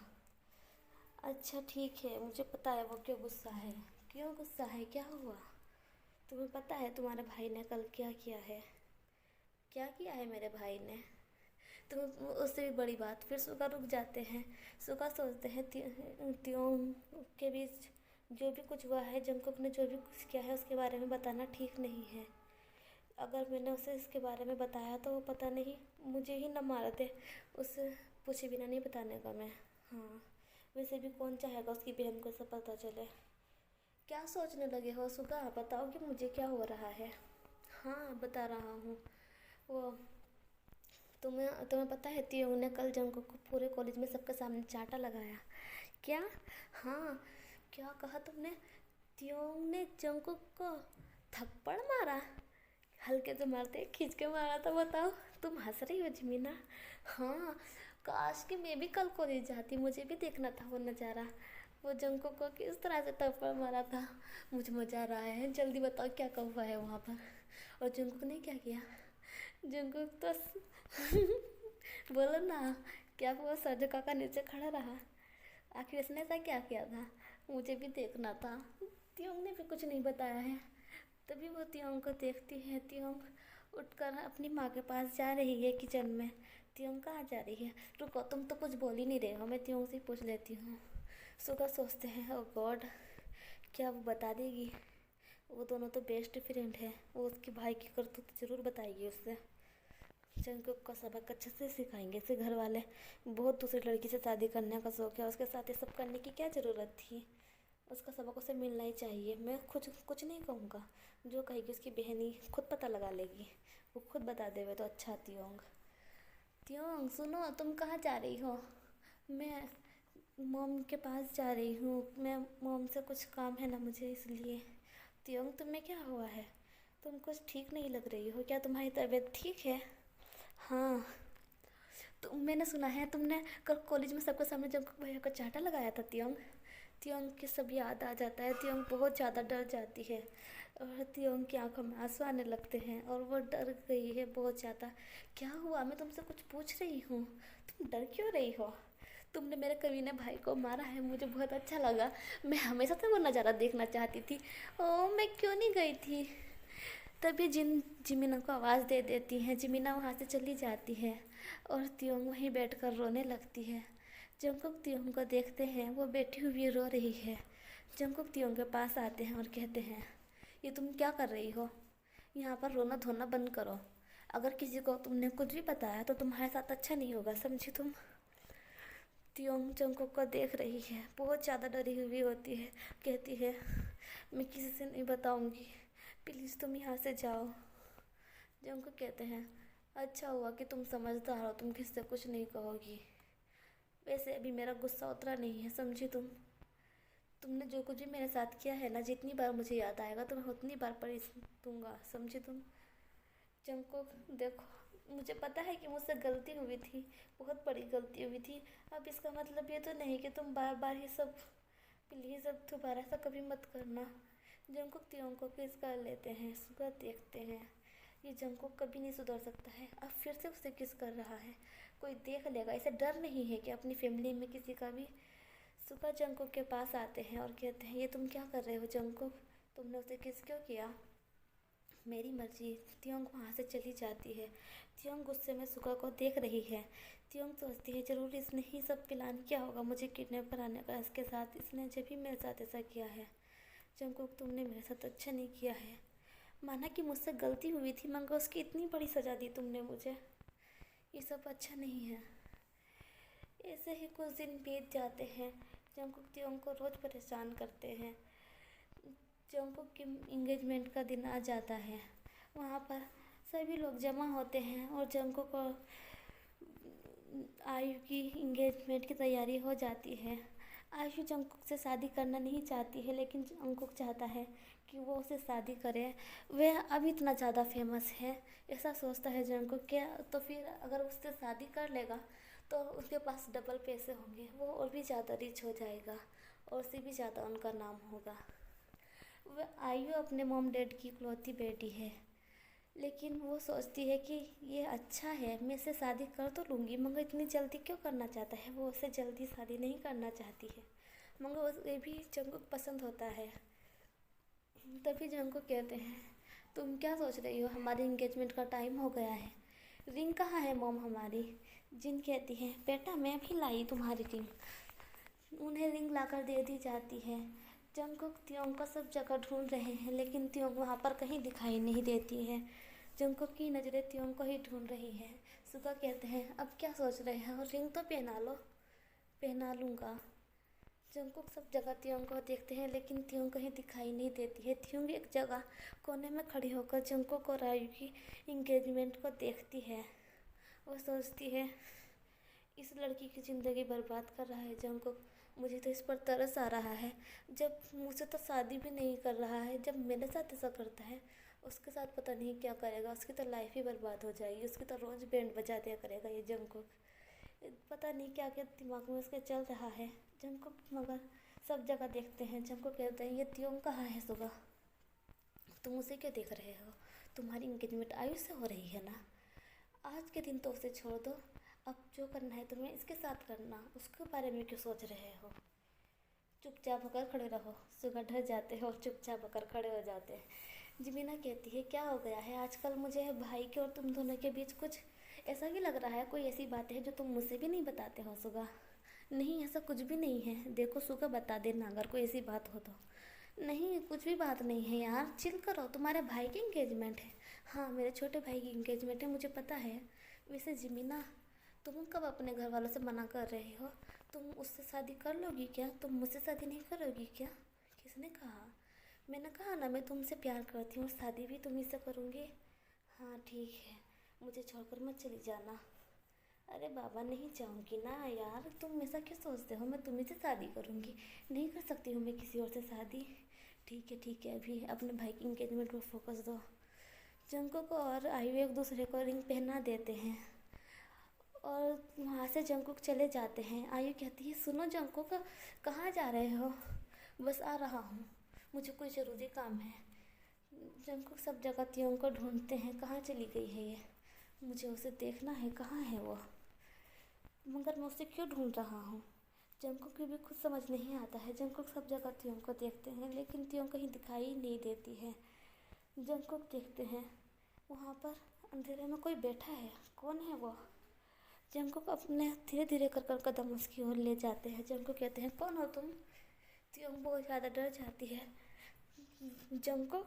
अच्छा ठीक है, मुझे पता है वो क्यों गुस्सा है। क्यों गुस्सा है, क्या हुआ? तुम्हें पता है तुम्हारे भाई ने कल क्या किया है? क्या किया है मेरे भाई ने? तो उससे भी बड़ी बात। फिर सुगा रुक जाते हैं। सुगा सोचते हैं त्यों के बीच जो भी कुछ हुआ है, जंगकुक ने जो भी कुछ किया है उसके बारे में बताना ठीक नहीं है। अगर मैंने उसे इसके बारे में बताया तो वो पता नहीं मुझे ही न मार दे। उसे पूछे बिना नहीं बताने का मैं। हाँ, वैसे भी कौन चाहेगा उसकी बहन को सब पता चले। क्या सोचने लगे हो सुगा, बताओ कि मुझे क्या हो रहा है। हाँ बता रहा हूँ। वो तुम्हें पता है त्यों ने कल जंगकुक को पूरे कॉलेज में सबके सामने चाटा लगाया। क्या? हाँ, क्या कहा तुमने? त्यों ने जंगकुक को थप्पड़ मारा? हल्के से मारते खींच के मारा था, बताओ। तुम हंस रही हो जिमीना? हाँ, काश कि मैं भी कल कॉलेज जाती, मुझे भी देखना था वो नज़ारा। वो जंगकुक को किस तरह से थप्पड़ मारा था। मुझे मज़ा आ रहा है, जल्दी बताओ क्या क्या हुआ है वहाँ पर। और जंगकुक ने क्या किया? जंगकुक तो बोलो ना, क्या वो सर्जका का नीचे खड़ा रहा? आखिर इसने ऐसा क्या किया था, मुझे भी देखना था। त्योंग ने भी कुछ नहीं बताया है। तभी वो त्योंग को देखती है। त्योंग उठकर अपनी माँ के पास जा रही है किचन में। त्योंग कहाँ जा रही है? रुको, तुम तो कुछ बोल ही नहीं रहे हो, मैं त्योंग से पूछ लेती हूँ। सुगा सोचते हैं ओ गॉड, क्या वो बता देगी? वो दोनों तो बेस्ट फ्रेंड है, वो उसके भाई की करतूत जरूर बताएगी उससे। जंगकुक को सबक अच्छे से सिखाएंगे इसे घर वाले। बहुत दूसरी लड़की से शादी करने का शौक है, उसके साथ ये सब करने की क्या ज़रूरत थी? उसका सबक उसे मिलना ही चाहिए। मैं कुछ नहीं कहूँगा, जो कहेगी उसकी बहनी खुद पता लगा लेगी। वो खुद बता देवे तो अच्छा। त्योंग त्योंग सुनो, तुम कहाँ जा रही हो? मैं मॉम के पास जा रही हूँ, मैं मॉम से कुछ काम है ना मुझे, इसलिए। त्योंग तुम्हें क्या हुआ है? तुम कुछ ठीक नहीं लग रही हो, क्या तुम्हारी तबीयत ठीक है? हाँ, तो मैंने सुना है तुमने कल कॉलेज में सबके सामने जब भैया को चाटा लगाया था। त्योंग त्योंग की सब याद आ जाता है। त्योंग बहुत ज़्यादा डर जाती है और त्योंग की आंखों में आंसू आने लगते हैं और वो डर गई है बहुत ज़्यादा। क्या हुआ? मैं तुमसे कुछ पूछ रही हूँ, तुम डर क्यों रही हो? तुमने मेरे कमीने भाई को मारा है, मुझे बहुत अच्छा लगा। मैं हमेशा से वो नज़ारा देखना चाहती थी। ओ, मैं क्यों नहीं गई थी? तभी जिमीना को आवाज़ दे देती है। जिमीना वहाँ से चली जाती है और त्योंग वहीं बैठकर रोने लगती है। जंगकुक त्योंग को देखते हैं, वो बैठी हुई रो रही है। जंगकुक त्योंग के पास आते हैं और कहते हैं ये तुम क्या कर रही हो? यहाँ पर रोना धोना बंद करो। अगर किसी को तुमने कुछ भी बताया तो तुम्हारे साथ अच्छा नहीं होगा, समझी तुम? त्योंग जंगकुक को देख रही है, बहुत ज़्यादा डरी हुई होती है। कहती है मैं किसी से नहीं बताऊँगी, प्लीज़ तुम यहाँ से जाओ। जंगकुक कहते हैं अच्छा हुआ कि तुम समझदार हो, तुम किससे कुछ नहीं कहोगी। वैसे अभी मेरा गुस्सा उतरा नहीं है, समझी तुम? तुमने जो कुछ भी मेरे साथ किया है ना, जितनी बार मुझे याद आएगा तो मैं उतनी बार परेश दूंगा, समझी तुम? जंगकुक देखो, मुझे पता है कि मुझसे गलती हुई थी, बहुत बड़ी गलती हुई थी। अब इसका मतलब ये तो नहीं कि तुम बार बार ये सब, प्लीज़ अब दोबारा ऐसा कभी मत करना। जंगकुक त्योंग को किस कर लेते हैं। सुगा देखते हैं ये जंगकुक कभी नहीं सुधर सकता है। अब फिर से उसे किस कर रहा है, कोई देख लेगा। इसे डर नहीं है कि अपनी फैमिली में किसी का भी। सुगा जंगकुक के पास आते हैं और कहते हैं ये तुम क्या कर रहे हो जंगकुक, तुमने उसे किस क्यों किया? मेरी मर्जी। त्योंग वहाँ से चली जाती है। त्योंग गुस्से में सुगा को देख रही है। त्योंग सोचती है जरूर इसने ही सब प्लान किया होगा मुझे किडनैप कराने का इसके साथ, इसने जब भी मेरे साथ ऐसा किया है। जंगकुक तुमने मेरे साथ अच्छा नहीं किया है, माना कि मुझसे गलती हुई थी, मगर उसकी इतनी बड़ी सज़ा दी तुमने मुझे। ये सब अच्छा नहीं है। ऐसे ही कुछ दिन बीत जाते हैं। जंकुक त्योंग को रोज़ परेशान करते हैं। जंकुक की इंगेजमेंट का दिन आ जाता है। वहाँ पर सभी लोग जमा होते हैं और जंकुक और आयु की इंगेजमेंट की तैयारी हो जाती है। आयु जंकुक से शादी करना नहीं चाहती है, लेकिन जंकुक चाहता है कि वो उससे शादी करे। वह अब इतना ज़्यादा फेमस है, ऐसा सोचता है जंकुक के, तो फिर अगर उससे शादी कर लेगा तो उसके पास डबल पैसे होंगे, वो और भी ज़्यादा रिच हो जाएगा और उससे भी ज़्यादा उनका नाम होगा। वह आयु अपने मॉम डैड की इकलौती बेटी है, लेकिन वो सोचती है कि ये अच्छा है, मैं इससे शादी कर तो लूँगी, मगर इतनी जल्दी क्यों करना चाहता है। वो उससे जल्दी शादी नहीं करना चाहती है, मगर उसे भी जंकुक पसंद होता है। तभी जंकुक कहते हैं, तुम क्या सोच रही हो, हमारी इंगेजमेंट का टाइम हो गया है, रिंग कहाँ है मॉम हमारी। जिन कहती है, बेटा मैं भी लाई तुम्हारी रिंग। उन्हें रिंग लाकर दे दी जाती है। जंकुक त्योंग को सब जगह ढूंढ रहे हैं, लेकिन त्योंग वहाँ पर कहीं दिखाई नहीं देती है। जंकुक की नज़रें त्योंग को ही ढूंढ रही हैं। सुगा कहते हैं, अब क्या सोच रहे हैं, रिंग तो पहना लो। पहना लूँगा। जंकुक सब जगह त्योंग को देखते हैं, लेकिन त्योंग कहीं दिखाई नहीं देती है। त्योंग एक जगह कोने में खड़ी होकर जंकुक और आयु की इंगेजमेंट को देखती है। वो सोचती है, इस लड़की की ज़िंदगी बर्बाद कर रहा है जंकुक। मुझे तो इस पर तरस आ रहा है। जब मुझसे तो शादी भी नहीं कर रहा है, जब मेरे साथ ऐसा करता है, उसके साथ पता नहीं क्या करेगा। उसकी तो लाइफ ही बर्बाद हो जाएगी। उसकी तो रोज़ बैंड बजा दिया करेगा ये जंकुक। पता नहीं क्या क्या दिमाग में उसके चल रहा है। जंकुक मगर सब जगह देखते हैं। जंकुक कहते हैं, ये त्योंग कहाँ है सुगा, तुम उसे क्यों देख रहे हो, तुम्हारी इंगेजमेंट आयु से हो रही है ना। आज के दिन तो उसे छोड़ दो, अब जो करना है तुम्हें इसके साथ करना, उसके बारे में क्यों सोच रहे हो। चुपचाप होकर खड़े रहो। सुगा डर जाते हैं और चुपचाप होकर खड़े हो जाते हैं। जिमीना कहती है, क्या हो गया है आजकल, मुझे भाई के और तुम दोनों के बीच कुछ ऐसा ही लग रहा है, कोई ऐसी बात है जो तुम मुझसे भी नहीं बताते हो सुगा। नहीं, ऐसा कुछ भी नहीं है, देखो सुगा बता देना अगर कोई ऐसी बात हो तो। नहीं, कुछ भी बात नहीं है यार, चिल करो, तुम्हारे भाई की इंगेजमेंट है। हाँ, मेरे छोटे भाई की इंगेजमेंट है, मुझे पता है। वैसे जिमीना, तुम कब अपने घर वालों से मना कर रही हो, तुम उससे शादी कर लोगी क्या, तुम मुझसे शादी नहीं करोगी क्या। किसने कहा, मैंने कहा ना मैं तुमसे प्यार करती हूँ, शादी भी तुम्ही से करूँगी। हाँ ठीक है, मुझे छोड़कर मत चली जाना। अरे बाबा, नहीं जाऊँगी ना यार, तुम ऐसा क्यों सोचते हो, मैं तुम्ही से शादी करूँगी, नहीं कर सकती हूँ मैं किसी और से शादी। ठीक है, अभी अपने भाई की इंगेजमेंट पर फोकस दो। जंकुक और आयु एक दूसरे को रिंग पहना देते हैं और वहाँ से जंकुक चले जाते हैं। आयु कहती है, सुनो जंकुक, कहाँ जा रहे हो। बस आ रहा हूँ, मुझे कोई ज़रूरी काम है। जंकुक सब जगह त्योंग को ढूंढते हैं, कहाँ चली गई है ये, मुझे उसे देखना है, कहाँ है वो, मगर मैं उसे क्यों ढूंढ रहा हूँ। जंकुक को भी कुछ समझ नहीं आता है। जंकुक सब जगह त्योंग को देखते हैं, लेकिन त्योंग कहीं दिखाई नहीं देती है। जंकुक देखते हैं, वहाँ पर अंधेरे में कोई बैठा है, कौन है वो। जंकुक अपने धीरे धीरे कर कदम उसकी ओर ले जाते हैं। जंकुक कहते हैं, कौन हो तुम। त्योंग बहुत ज़्यादा डर जाती है। जंकुक,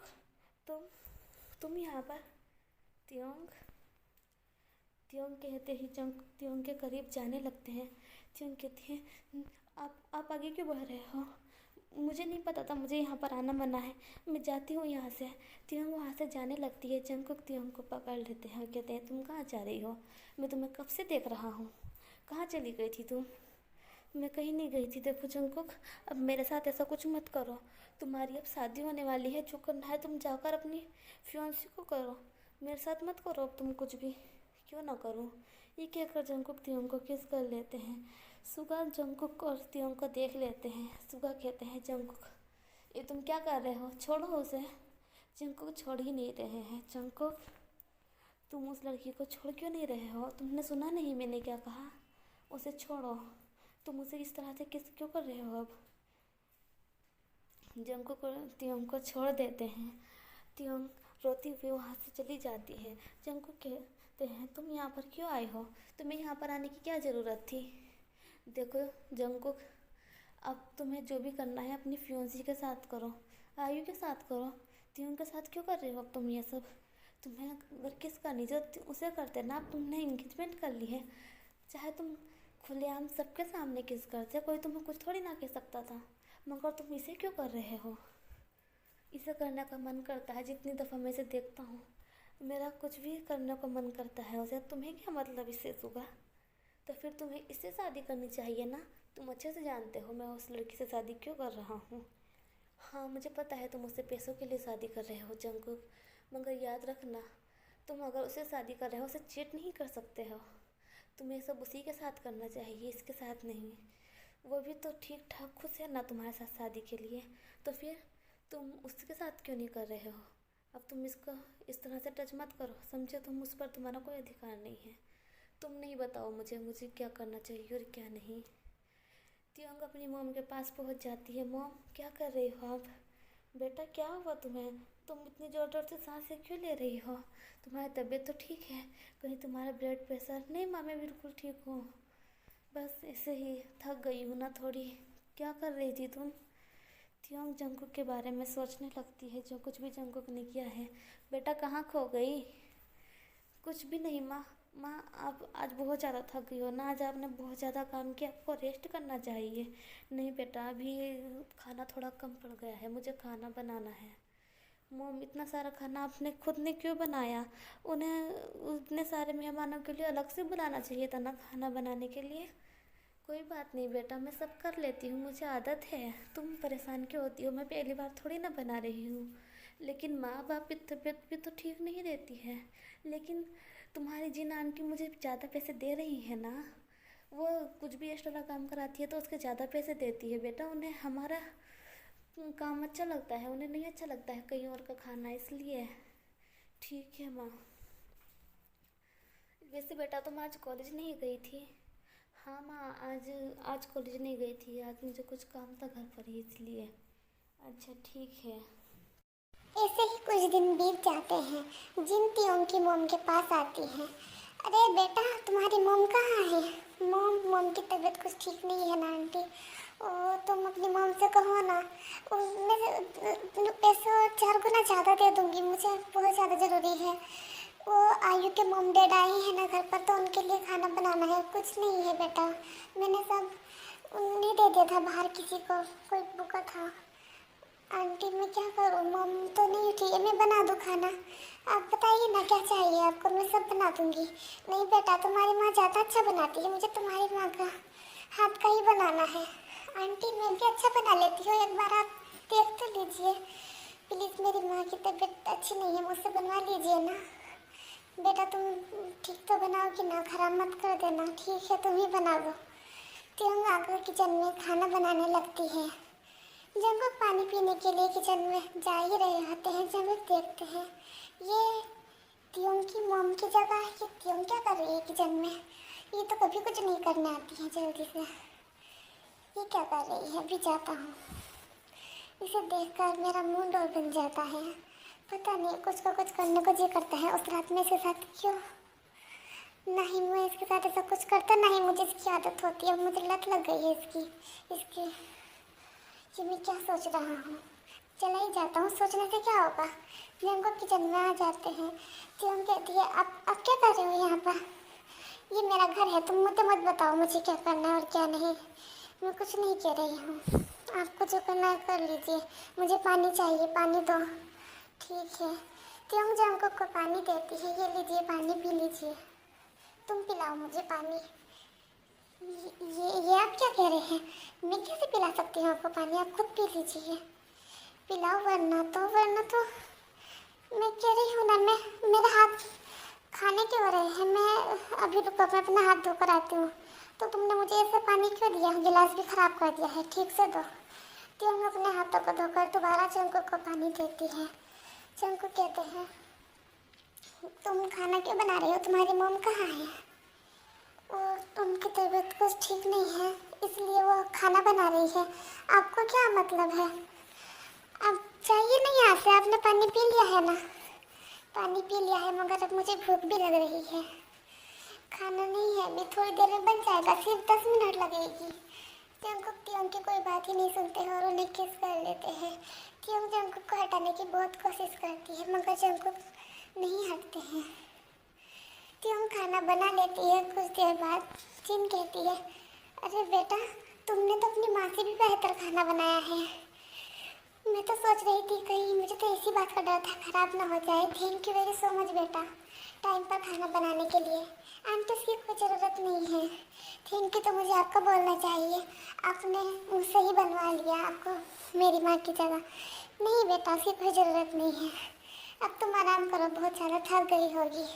तुम यहाँ पर। त्योंग त्योंग कहते ही जंकुक त्योंग के करीब जाने लगते हैं। त्योंग कहती है, आप आगे क्यों बढ़ रहे हो, मुझे नहीं पता था मुझे यहाँ पर आना मना है, मैं जाती हूँ यहाँ से। त्योंग वहाँ से जाने लगती है। जंकुक त्योंग को पकड़ लेते हैं और कहते हैं, तुम कहाँ जा रही हो, मैं तुम्हें कब से देख रहा हूँ, कहाँ चली गई थी तुम। मैं कहीं नहीं गई थी। देखो जंकुक, अब मेरे साथ ऐसा कुछ मत करो, तुम्हारी अब शादी होने वाली है, जो करना है तुम जाकर अपनी फियांसी को करो, मेरे साथ मत करो अब तुम कुछ भी। क्यों ना करूँ, ये कहकर जंकुक त्योंग को किस कर लेते हैं। सुगा जंकुक और त्योंग को देख लेते हैं। सुगा कहते हैं, जंकुक ये तुम क्या कर रहे हो, छोड़ो उसे। जंकुक छोड़ ही नहीं रहे हैं। जंकुक, तुम उस लड़की को छोड़ क्यों नहीं रहे हो, तुमने सुना नहीं मैंने क्या कहा, उसे छोड़ो, तुम उसे इस तरह से किस क्यों कर रहे हो। अब जंकुक को त्योंग को छोड़ देते हैं। त्योंग रोती हुई वहाँ से चली जाती है। जंकुक कहते हैं, तुम यहाँ पर क्यों आए हो, तुम्हें यहाँ पर आने की क्या ज़रूरत थी। देखो जंकुक, अब तुम्हें जो भी करना है अपनी फियांसी के साथ करो, आयु के साथ करो, त्यों के साथ क्यों कर रहे हो अब तुम ये सब? तुम्हें अगर किस करनी जो उसे करते ना, अब तुमने इंगेजमेंट कर ली है। चाहे तुम खुलेआम सबके सामने किस करते, कोई तुम्हें कुछ थोड़ी ना कह सकता था, मगर तुम इसे क्यों कर रहे हो? इसे करने का मन करता है, जितनी दफ़ा मैं इसे देखता हूँ मेरा कुछ भी करने को मन करता है उसे। तुम्हें क्या मतलब इससे सुगा? तो फिर तुम्हें इससे शादी करनी चाहिए ना। तुम अच्छे से जानते हो मैं उस लड़की से शादी क्यों कर रहा हूँ। हाँ मुझे पता है तुम उससे पैसों के लिए शादी कर रहे हो जंगकुक, मगर याद रखना, तुम अगर उससे शादी कर रहे हो उसे चीट नहीं कर सकते हो। तुम्हें सब उसी के साथ करना चाहिए, इसके साथ नहीं। वो भी तो ठीक ठाक खुश है ना तुम्हारे साथ शादी के लिए, तो फिर तुम उसके साथ क्यों नहीं कर रहे हो? अब तुम इसको इस तरह से टच मत करो, समझे? तुम उस पर तुम्हारा कोई अधिकार नहीं है। तुम नहीं बताओ मुझे क्या करना चाहिए और क्या नहीं। त्योंग अपनी मोम के पास पहुंच जाती है। मोम क्या कर रही हो आप? बेटा क्या हुआ तुम्हें? तुम इतनी ज़ोर ज़ोर से सांसें क्यों ले रही हो? तुम्हारी तबीयत तो ठीक है? कहीं तुम्हारा ब्लड प्रेशर? नहीं माँ मैं बिल्कुल ठीक हूँ, बस ऐसे ही थक गई हूँ ना थोड़ी। क्या कर रही थी तुम? त्योंग जंगकुक के बारे में सोचने लगती है, जो कुछ भी जंगकुक ने किया है। बेटा कहाँ खो गई? कुछ भी नहीं माँ। माँ आप आज बहुत ज़्यादा थक गई हो ना, आज आपने बहुत ज़्यादा काम किया, आपको रेस्ट करना चाहिए। नहीं बेटा अभी खाना थोड़ा कम पड़ गया है, मुझे खाना बनाना है। मोम इतना सारा खाना आपने खुद ने क्यों बनाया? उन्हें उतने सारे मेहमानों के लिए अलग से बुलाना चाहिए था ना खाना बनाने के लिए। कोई बात नहीं बेटा, मैं सब कर लेती हूँ, मुझे आदत है। तुम परेशान क्यों होती हो? मैं पहली बार थोड़ी ना बना रही हूँ। लेकिन माँ बाप की तबीयत भी तो ठीक नहीं रहती है। लेकिन तुम्हारी जिन आंटी मुझे ज़्यादा पैसे दे रही है ना, वो कुछ भी एक्स्ट्रा काम कराती है तो उसके ज़्यादा पैसे देती है बेटा। उन्हें हमारा काम अच्छा लगता है, उन्हें नहीं अच्छा लगता है कहीं और का खाना, इसलिए। ठीक है माँ। वैसे बेटा तुम आज कॉलेज नहीं गई थी? हाँ माँ आज आज कॉलेज नहीं गई थी, आज मुझे कुछ काम था घर पर ही, इसलिए। अच्छा ठीक है। ऐसे ही कुछ दिन बीत जाते हैं। जिनती उनकी मोम के पास आती है। अरे बेटा तुम्हारी मोम कहाँ है? मोम की तबीयत कुछ ठीक नहीं है ना आंटी। ओ तुम अपनी मोम से कहो ना, मैं पैसे 4 गुना ज़्यादा दे दूँगी, मुझे बहुत ज़्यादा ज़रूरी है। वो आयु के मॉम डैड आए हैं ना घर पर, तो उनके लिए खाना बनाना है। कुछ नहीं है बेटा, मैंने सब उन्हें दे दिया था बाहर किसी को, कोई भूखा था। आंटी मैं क्या करूँ, मॉम तो नहीं उठी है, मैं बना दूँ खाना? आप बताइए ना क्या चाहिए आपको, मैं सब बना दूँगी। नहीं बेटा तुम्हारी माँ ज़्यादा अच्छा बनाती है, मुझे तुम्हारी माँ का हाथ का ही बनाना है। आंटी मैं भी अच्छा बना लेती हूँ, एक बार आप देख तो लीजिए प्लीज़। मेरी माँ की तबीयत अच्छी नहीं है, मुझसे बनवा लीजिए ना। बेटा तुम ठीक तो बनाओगी ना, खराब मत कर देना। ठीक है तुम ही बना दो। त्योंग आकर किचन में खाना बनाने लगती है। जंगकुक पानी पीने के लिए किचन में जा ही रहे होते हैं। जंगकुक देखते हैं ये त्योंग की मॉम की जगह है। ये त्योंग क्या कर रही है किचन में? ये तो कभी कुछ नहीं करने आती है जल्दी से। ये क्या कर रही है? अभी जाता हूँ। इसे देखकर मेरा मूड और बन जाता है। पता नहीं कुछ का कुछ करने को जी करता है। उस रात में इसके साथ क्यों नहीं, मैं इसके साथ ऐसा कुछ करता नहीं, मुझे इसकी आदत होती है, मुझे लत लग गई है इसकी। ये मैं क्या सोच रहा हूँ? चला ही जाता हूँ, सोचने से क्या होगा। जंगकुक किचन में आ जाते हैं। त्योंग कहती है आप क्या कर रहे हो यहाँ पर? ये मेरा घर है, तुम मुझे मत बताओ मुझे क्या करना है और क्या नहीं। मैं कुछ नहीं कह रही हूँ, आपको जो करना है कर लीजिए। मुझे पानी चाहिए, पानी दो। ठीक है। त्योंग जंगकुक को पानी देती है। ये लीजिए पानी पी लीजिए। तुम पिलाओ मुझे पानी। ये आप क्या कह रहे हैं? मैं कैसे पिला सकती हूँ आपको पानी? आप खुद पी लीजिए। पिलाओ वरना तो मैं कह रही हूँ ना, मैं मेरा हाथ खाने के हो रहे हैं। मैं अभी रुको, मैं अपना हाथ धोकर आती हूँ। तो तुमने मुझे ऐसे पानी क्यों दिया? गिलास भी खराब कर दिया है, ठीक से दो। त्योंग अपने हाथों को धोकर दोबारा जंगकुक को पानी देती है। जंगकुक कहते हैं तुम खाना क्यों बना रही हो? तुम्हारी मॉम कहाँ है? और उनकी तबीयत कुछ ठीक नहीं है, इसलिए वो खाना बना रही है। आपको क्या मतलब है? अब चाहिए नहीं यहाँ से, आपने पानी पी लिया है ना? पानी पी लिया है, मगर अब मुझे भूख भी लग रही है। खाना नहीं है, अभी थोड़ी देर में बन जाएगा, सिर्फ 10 मिनट लगेगी। जंगकुक त्योंग की कोई बात ही नहीं सुनते हैं और उन्हें किस कर लेते हैं। त्योंग जंगकुक को हटाने की बहुत कोशिश करती है मगर जंगकुक नहीं हटते हैं। त्योंग खाना बना लेती है। कुछ देर बाद जिन कहती है, अरे बेटा, तुमने तो अपनी माँ से भी बेहतर खाना बनाया है। मैं तो सोच रही थी कहीं मुझे तो इसी बात का डर था खराब ना हो जाए। Thank you very so much बेटा, टाइम पर खाना बनाने के लिए। आंटी उसकी कोई ज़रूरत नहीं है। थैंक यू तो मुझे आपको बोलना चाहिए। आपने मुझसे ही बनवा लिया आपको मेरी माँ की जगह। नहीं बेटा, उसकी कोई ज़रूरत नहीं है। अब तुम आराम करो, बहुत ज़्यादा थक गई होगी।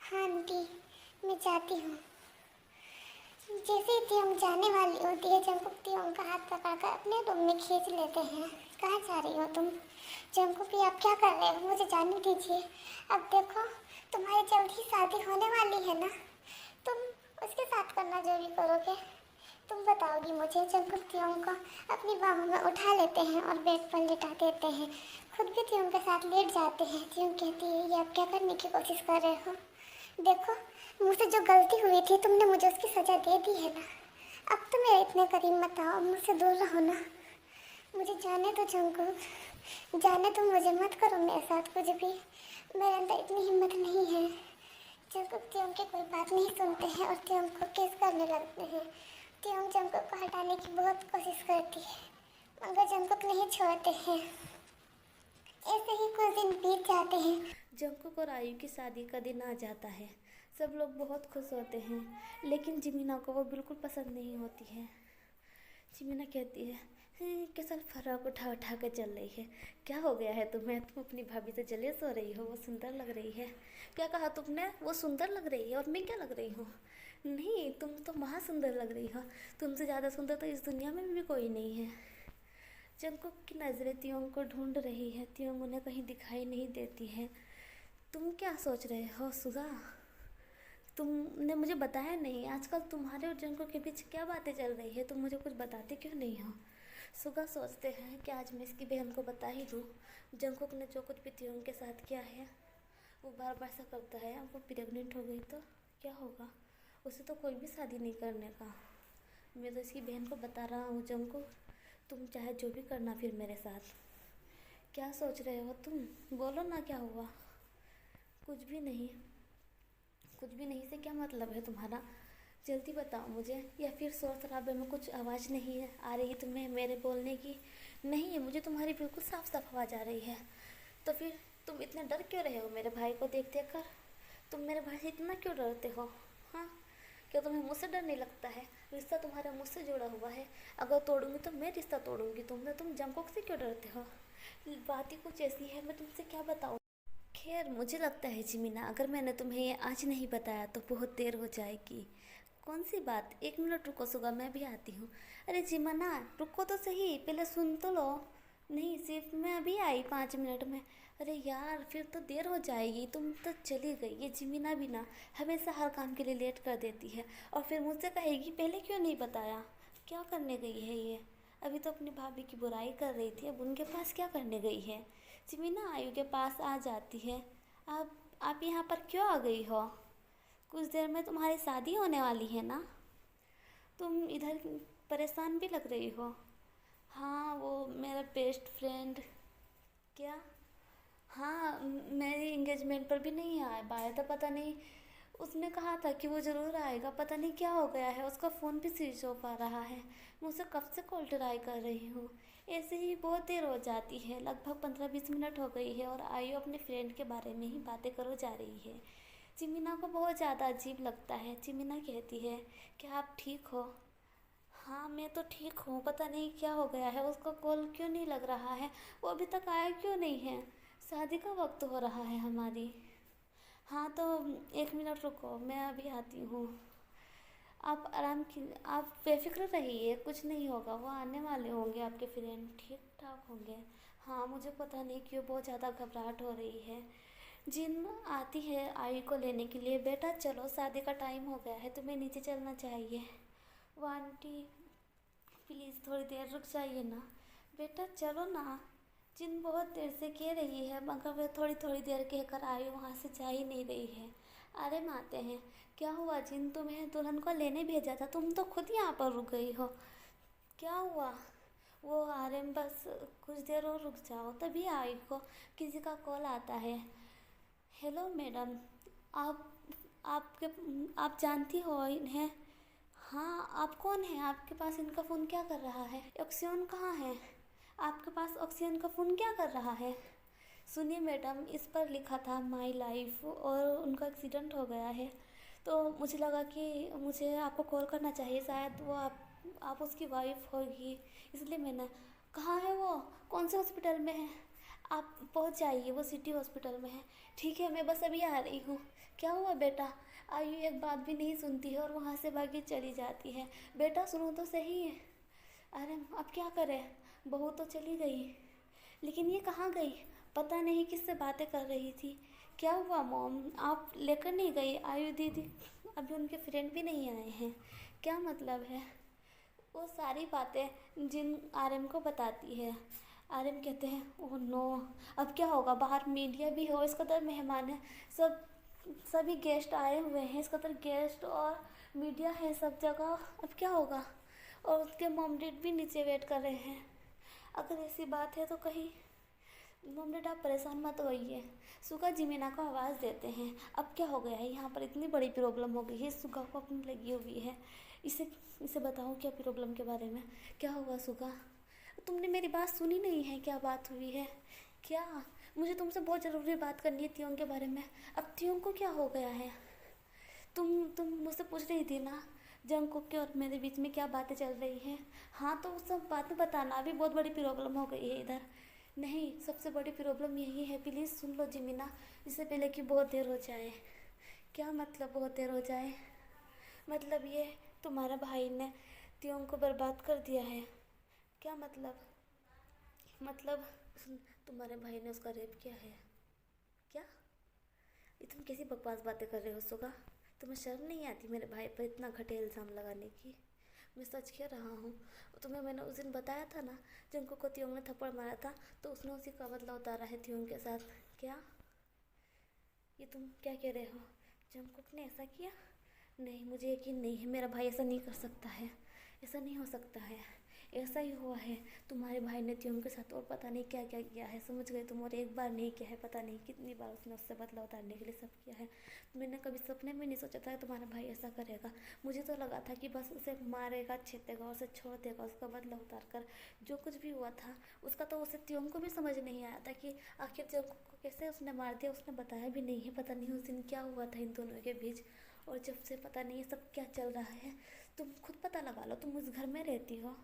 हाँ आंटी, मैं जाती हूँ। जैसे ही त्योंग जाने वाली होती है, जंगकुक त्योंग का हाथ पकड़कर अपने रूम में खींच लेते हैं। कहाँ जा रही हो तुम? जंगकुक, ये आप क्या कर रहे हो? मुझे जाने दीजिए। अब देखो, तुम्हारी जल्द ही शादी होने वाली है ना, तुम उसके साथ करना जो भी करोगे तुम बताओगी मुझे। जंगकुक त्योंग को अपनी बाहों में उठा लेते हैं और बेड पर लिटा देते हैं। खुद भी त्योंग के साथ लेट जाते हैं। त्योंग कहती है, ये आप क्या करने की कोशिश कर रहे हो? देखो, मुझसे जो गलती हुई थी तुमने मुझे उसकी सज़ा दे दी है ना। अब तो मेरे इतने करीब मत आओ, मुझसे दूर रहो ना। मुझे जाने दो जंगकुक, जाने दो मुझे, मत करो मेरे साथ कुछ भी। मेरे अंदर इतनी हिम्मत नहीं है। जंगकुक त्योंग की कोई बात नहीं सुनते हैं और त्योंग को किस करने लगते हैं। त्योंग जंगकुक को हटाने की बहुत कोशिश करती है मगर जंगकुक नहीं छोड़ते हैं। ऐसे ही कुछ दिन बीत जाते हैं। जंगकुक और आयु की शादी का दिन आ जाता है। सब लोग बहुत खुश होते हैं, लेकिन जिमीना को वो बिल्कुल पसंद नहीं होती है। जिमीना कहती है, कैसा फराक उठा उठा कर चल रही है, क्या हो गया है तुम्हें? तुम अपनी भाभी से जलेस हो रही हो, वो सुंदर लग रही है। क्या कहा तुमने? वो सुंदर लग रही है और मैं क्या लग रही हूँ? नहीं, तुम तो महा सुंदर लग रही हो। तुमसे ज़्यादा सुंदर तो इस दुनिया में भी कोई नहीं है। जंगकुक की नज़रें त्योंग को ढूंढ रही है। त्योंग उन्हें कहीं दिखाई नहीं देती है। तुम क्या सोच रहे हो सुगा? तुमने मुझे बताया नहीं। आजकल तुम्हारे और जंगकुक के बीच क्या बातें चल रही है? तुम मुझे कुछ बताते क्यों नहीं हो? सुगा सोचते हैं कि आज मैं इसकी बहन को बता ही दूँ। जंगकुक ने जो कुछ भी त्योंग के साथ किया है वो बार बार ऐसा करता है। अब वो प्रेग्नेंट हो गई तो क्या होगा? उसे तो कोई भी शादी नहीं करने का। मैं तो इसकी बहन को बता रहा हूँ, जंगकुक तुम चाहे जो भी करना फिर मेरे साथ। क्या सोच रहे हो तुम? बोलो ना, क्या हुआ? कुछ भी नहीं। कुछ भी नहीं से क्या मतलब है तुम्हारा? जल्दी बताओ मुझे। या फिर शोर शराबे में कुछ आवाज़ नहीं है आ रही तुम्हें मेरे बोलने की? नहीं है, मुझे तुम्हारी बिल्कुल साफ साफ आवाज़ आ रही है। तो फिर तुम इतना डर क्यों रहे हो मेरे भाई को देख देख कर? तुम मेरे भाई से इतना क्यों डरते हो? हाँ, क्या तुम्हें मुझसे डर नहीं लगता है? रिश्ता तुम्हारा मुझसे जुड़ा हुआ है। अगर तोड़ूंगी तो मैं रिश्ता तोड़ूंगी। तुम जंगकुक से क्यों डरते हो? बात ही कुछ ऐसी है, मैं तुमसे क्या बताऊँ। खैर, मुझे लगता है जिमीना, अगर मैंने तुम्हें ये आज नहीं बताया तो बहुत देर हो जाएगी। कौन सी बात? 1 मिनट रुको सुगा, मैं भी आती हूँ। अरे जिमीना, रुको तो सही, पहले सुन तो लो। नहीं, सिर्फ मैं अभी आई 5 मिनट में। अरे यार, फिर तो देर हो जाएगी। तुम तो चली गई। ये जिमीना भी ना हमेशा हर काम के लिए लेट कर देती है और फिर मुझसे कहेगी पहले क्यों नहीं बताया। क्या करने गई है ये? अभी तो अपनी भाभी की बुराई कर रही थी, अब उनके पास क्या करने गई है? जिमीना आयु के पास आ जाती है। आप यहाँ पर क्यों आ गई हो? कुछ देर में तुम्हारी शादी होने वाली है ना? तुम इधर परेशान भी लग रही हो। हाँ, वो मेरा बेस्ट फ्रेंड। क्या? हाँ, मेरी इंगेजमेंट पर भी नहीं आ पाया था, पता नहीं। उसने कहा था कि वो ज़रूर आएगा, पता नहीं क्या हो गया है, उसका फ़ोन भी स्विच ऑफ आ रहा है। मैं उसे कब से कॉल ट्राई कर रही हूँ। ऐसे ही बहुत देर हो जाती है, लगभग 15-20 मिनट हो गई है और आयु अपने फ्रेंड के बारे में ही बातें करो जा रही है। जिमीना को बहुत ज़्यादा अजीब लगता है। जिमीना कहती है, क्या आप ठीक हो? हाँ, मैं तो ठीक हूँ, पता नहीं क्या हो गया है, उसका कॉल क्यों नहीं लग रहा है, वो अभी तक आया क्यों नहीं है? शादी का वक्त हो रहा है हमारी। हाँ तो 1 मिनट रुको, मैं अभी आती हूँ। आप बेफिक्र रहिए, कुछ नहीं होगा। वो आने वाले होंगे, आपके फ्रेंड ठीक ठाक होंगे। हाँ, मुझे पता नहीं क्यों बहुत ज़्यादा घबराहट हो रही है। जिन आती है आयु को लेने के लिए, बेटा चलो शादी का टाइम हो गया है, तुम्हें नीचे चलना चाहिए। वो आंटी प्लीज़ थोड़ी देर रुक जाइए ना। बेटा चलो ना। जिन बहुत देर से कह रही है मगर वह थोड़ी थोड़ी देर कहकर आयु वहाँ से जा ही नहीं रही है। अरे माते हैं, क्या हुआ जिन? तुम्हें दुल्हन को लेने भेजा था, तुम तो खुद यहाँ पर रुक गई हो। क्या हुआ? वो आ रहे हैं, बस कुछ देर और रुक जाओ। तभी आई को किसी का कॉल आता है। हेलो मैडम, आप आपके आप जानती हो इन्हें? हाँ, आप कौन हैं? आपके पास इनका फ़ोन क्या कर रहा है? ऑक्सीजन कहाँ है? आपके पास ऑक्सीजन का फ़ोन क्या कर रहा है? सुनिए मैडम, इस पर लिखा था माई लाइफ और उनका एक्सीडेंट हो गया है, तो मुझे लगा कि मुझे आपको कॉल करना चाहिए। शायद वो आप उसकी वाइफ होगी, इसलिए मैंने। कहाँ है वो? कौन से हॉस्पिटल में है? आप पहुंच जाइए, वो सिटी हॉस्पिटल में है। ठीक है, मैं बस अभी आ रही हूँ। क्या हुआ बेटा? आयु एक बात भी नहीं सुनती है और वहाँ से भागी चली जाती है। बेटा सुनो तो सही है। अरे अब क्या करें, बहू तो चली गई, लेकिन ये कहाँ गई? पता नहीं किससे बातें कर रही थी। क्या हुआ मॉम, आप लेकर नहीं गई आयु दीदी? अभी उनके फ्रेंड भी नहीं आए हैं। क्या मतलब है? वो सारी बातें जिन आरएम को बताती है। आरएम कहते हैं ओह नो, अब क्या होगा? बाहर मीडिया भी हो, इस कदर मेहमान है, सभी गेस्ट आए हुए हैं, इस कदर गेस्ट और मीडिया है सब जगह। अब क्या होगा? और उसके मॉम डैड भी नीचे वेट कर रहे हैं। अगर ऐसी बात है तो कहीं मॉम डैड आप परेशान मत होइए। सुगा जिमीना को आवाज़ देते हैं। अब क्या हो गया है? यहाँ पर इतनी बड़ी प्रॉब्लम हो गई है, सुगा को अपनी लगी हुई है। इसे इसे बताओ क्या प्रॉब्लम के बारे में। क्या हुआ सुगा? तुमने मेरी बात सुनी नहीं है? क्या बात हुई है? क्या? मुझे तुमसे बहुत ज़रूरी बात करनी है त्यों के बारे में। अब त्यों को क्या हो गया है? तुम मुझसे पूछ रही थी ना जंगकुक के और मेरे बीच में क्या बातें चल रही हैं। हाँ तो उस सब बात में बताना। अभी बहुत बड़ी प्रॉब्लम हो गई है इधर। नहीं, सबसे बड़ी प्रॉब्लम यही है, प्लीज़ सुन लो जिमीना, इससे पहले कि बहुत देर हो जाए। क्या मतलब बहुत देर हो जाए? मतलब ये तुम्हारा भाई ने त्यों को बर्बाद कर दिया है। क्या मतलब? तुम्हारे भाई ने उसका रेप किया है। क्या? ये तुम कैसी बकवास बातें कर रहे हो सुगा? तुम्हें शर्म नहीं आती मेरे भाई पर इतना घटिया इल्ज़ाम लगाने की? मैं सच कह रहा हूँ। तुम्हें मैंने उस दिन बताया था ना, जंगकुक को त्योंग ने थप्पड़ मारा था, तो उसने उसी का बदला उतारा है त्योंग के साथ। क्या? ये तुम क्या कह रहे हो? जंगकुक ने ऐसा किया? नहीं, मुझे यकीन नहीं है, मेरा भाई ऐसा नहीं कर सकता है। ऐसा नहीं हो सकता है। ऐसा ही हुआ है। तुम्हारे भाई ने त्योंग के साथ और पता नहीं क्या क्या किया है, समझ गए तुम? और एक बार नहीं किया है, पता नहीं कितनी बार उसने उससे बदला उतारने के लिए सब किया है। मैंने कभी सपने में नहीं सोचा था कि तुम्हारा भाई ऐसा करेगा। मुझे तो लगा था कि बस उसे मारेगा, छेदेगा और उसे छोड़ देगा, उसका बदला उतार कर। जो कुछ भी हुआ था उसका तो उसे त्योंग को भी समझ नहीं आया था कि आखिर जब को कैसे उसने मार दिया। उसने बताया भी नहीं है, पता नहीं उस दिन क्या हुआ था इन दोनों के बीच। और जब से पता नहीं सब क्या चल रहा है। तुम खुद पता लगा लो, तुम उस घर में रहती हो।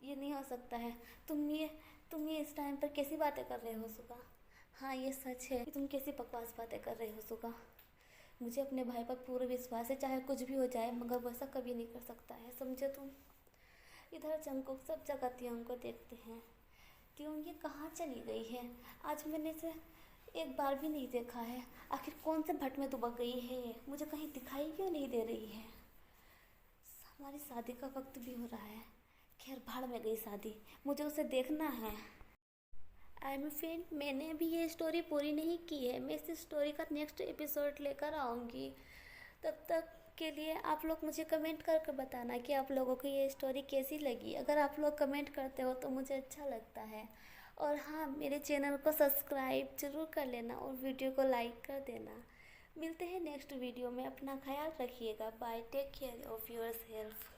ये नहीं हो सकता है। तुम ये इस टाइम पर कैसी बातें कर रहे हो सुगा? हाँ ये सच है। तुम कैसी बकवास बातें कर रहे हो सुगा? मुझे अपने भाई पर पूरा विश्वास है, चाहे कुछ भी हो जाए, मगर वैसा कभी नहीं कर सकता है, समझे तुम? इधर जंगकुक सब जगह त्योंग को देखते हैं। त्योंग ये कहाँ चली गई है? आज मैंने इसे एक बार भी नहीं देखा है। आखिर कौन से भट में दुबक गई है ये? मुझे कहीं दिखाई क्यों नहीं दे रही है? हमारी शादी का वक्त भी हो रहा है। खैर भाड़ में गई शादी, मुझे उसे देखना है। आई एम फ्रेंड, मैंने अभी ये स्टोरी पूरी नहीं की है। मैं इस स्टोरी का नेक्स्ट एपिसोड लेकर आऊँगी। तब तक के लिए आप लोग मुझे कमेंट करके बताना कि आप लोगों को ये स्टोरी कैसी लगी। अगर आप लोग कमेंट करते हो तो मुझे अच्छा लगता है। और हाँ, मेरे चैनल को सब्सक्राइब ज़रूर कर लेना और वीडियो को लाइक कर देना। मिलते हैं नेक्स्ट वीडियो में। अपना ख्याल रखिएगा। Bye, take care of your self.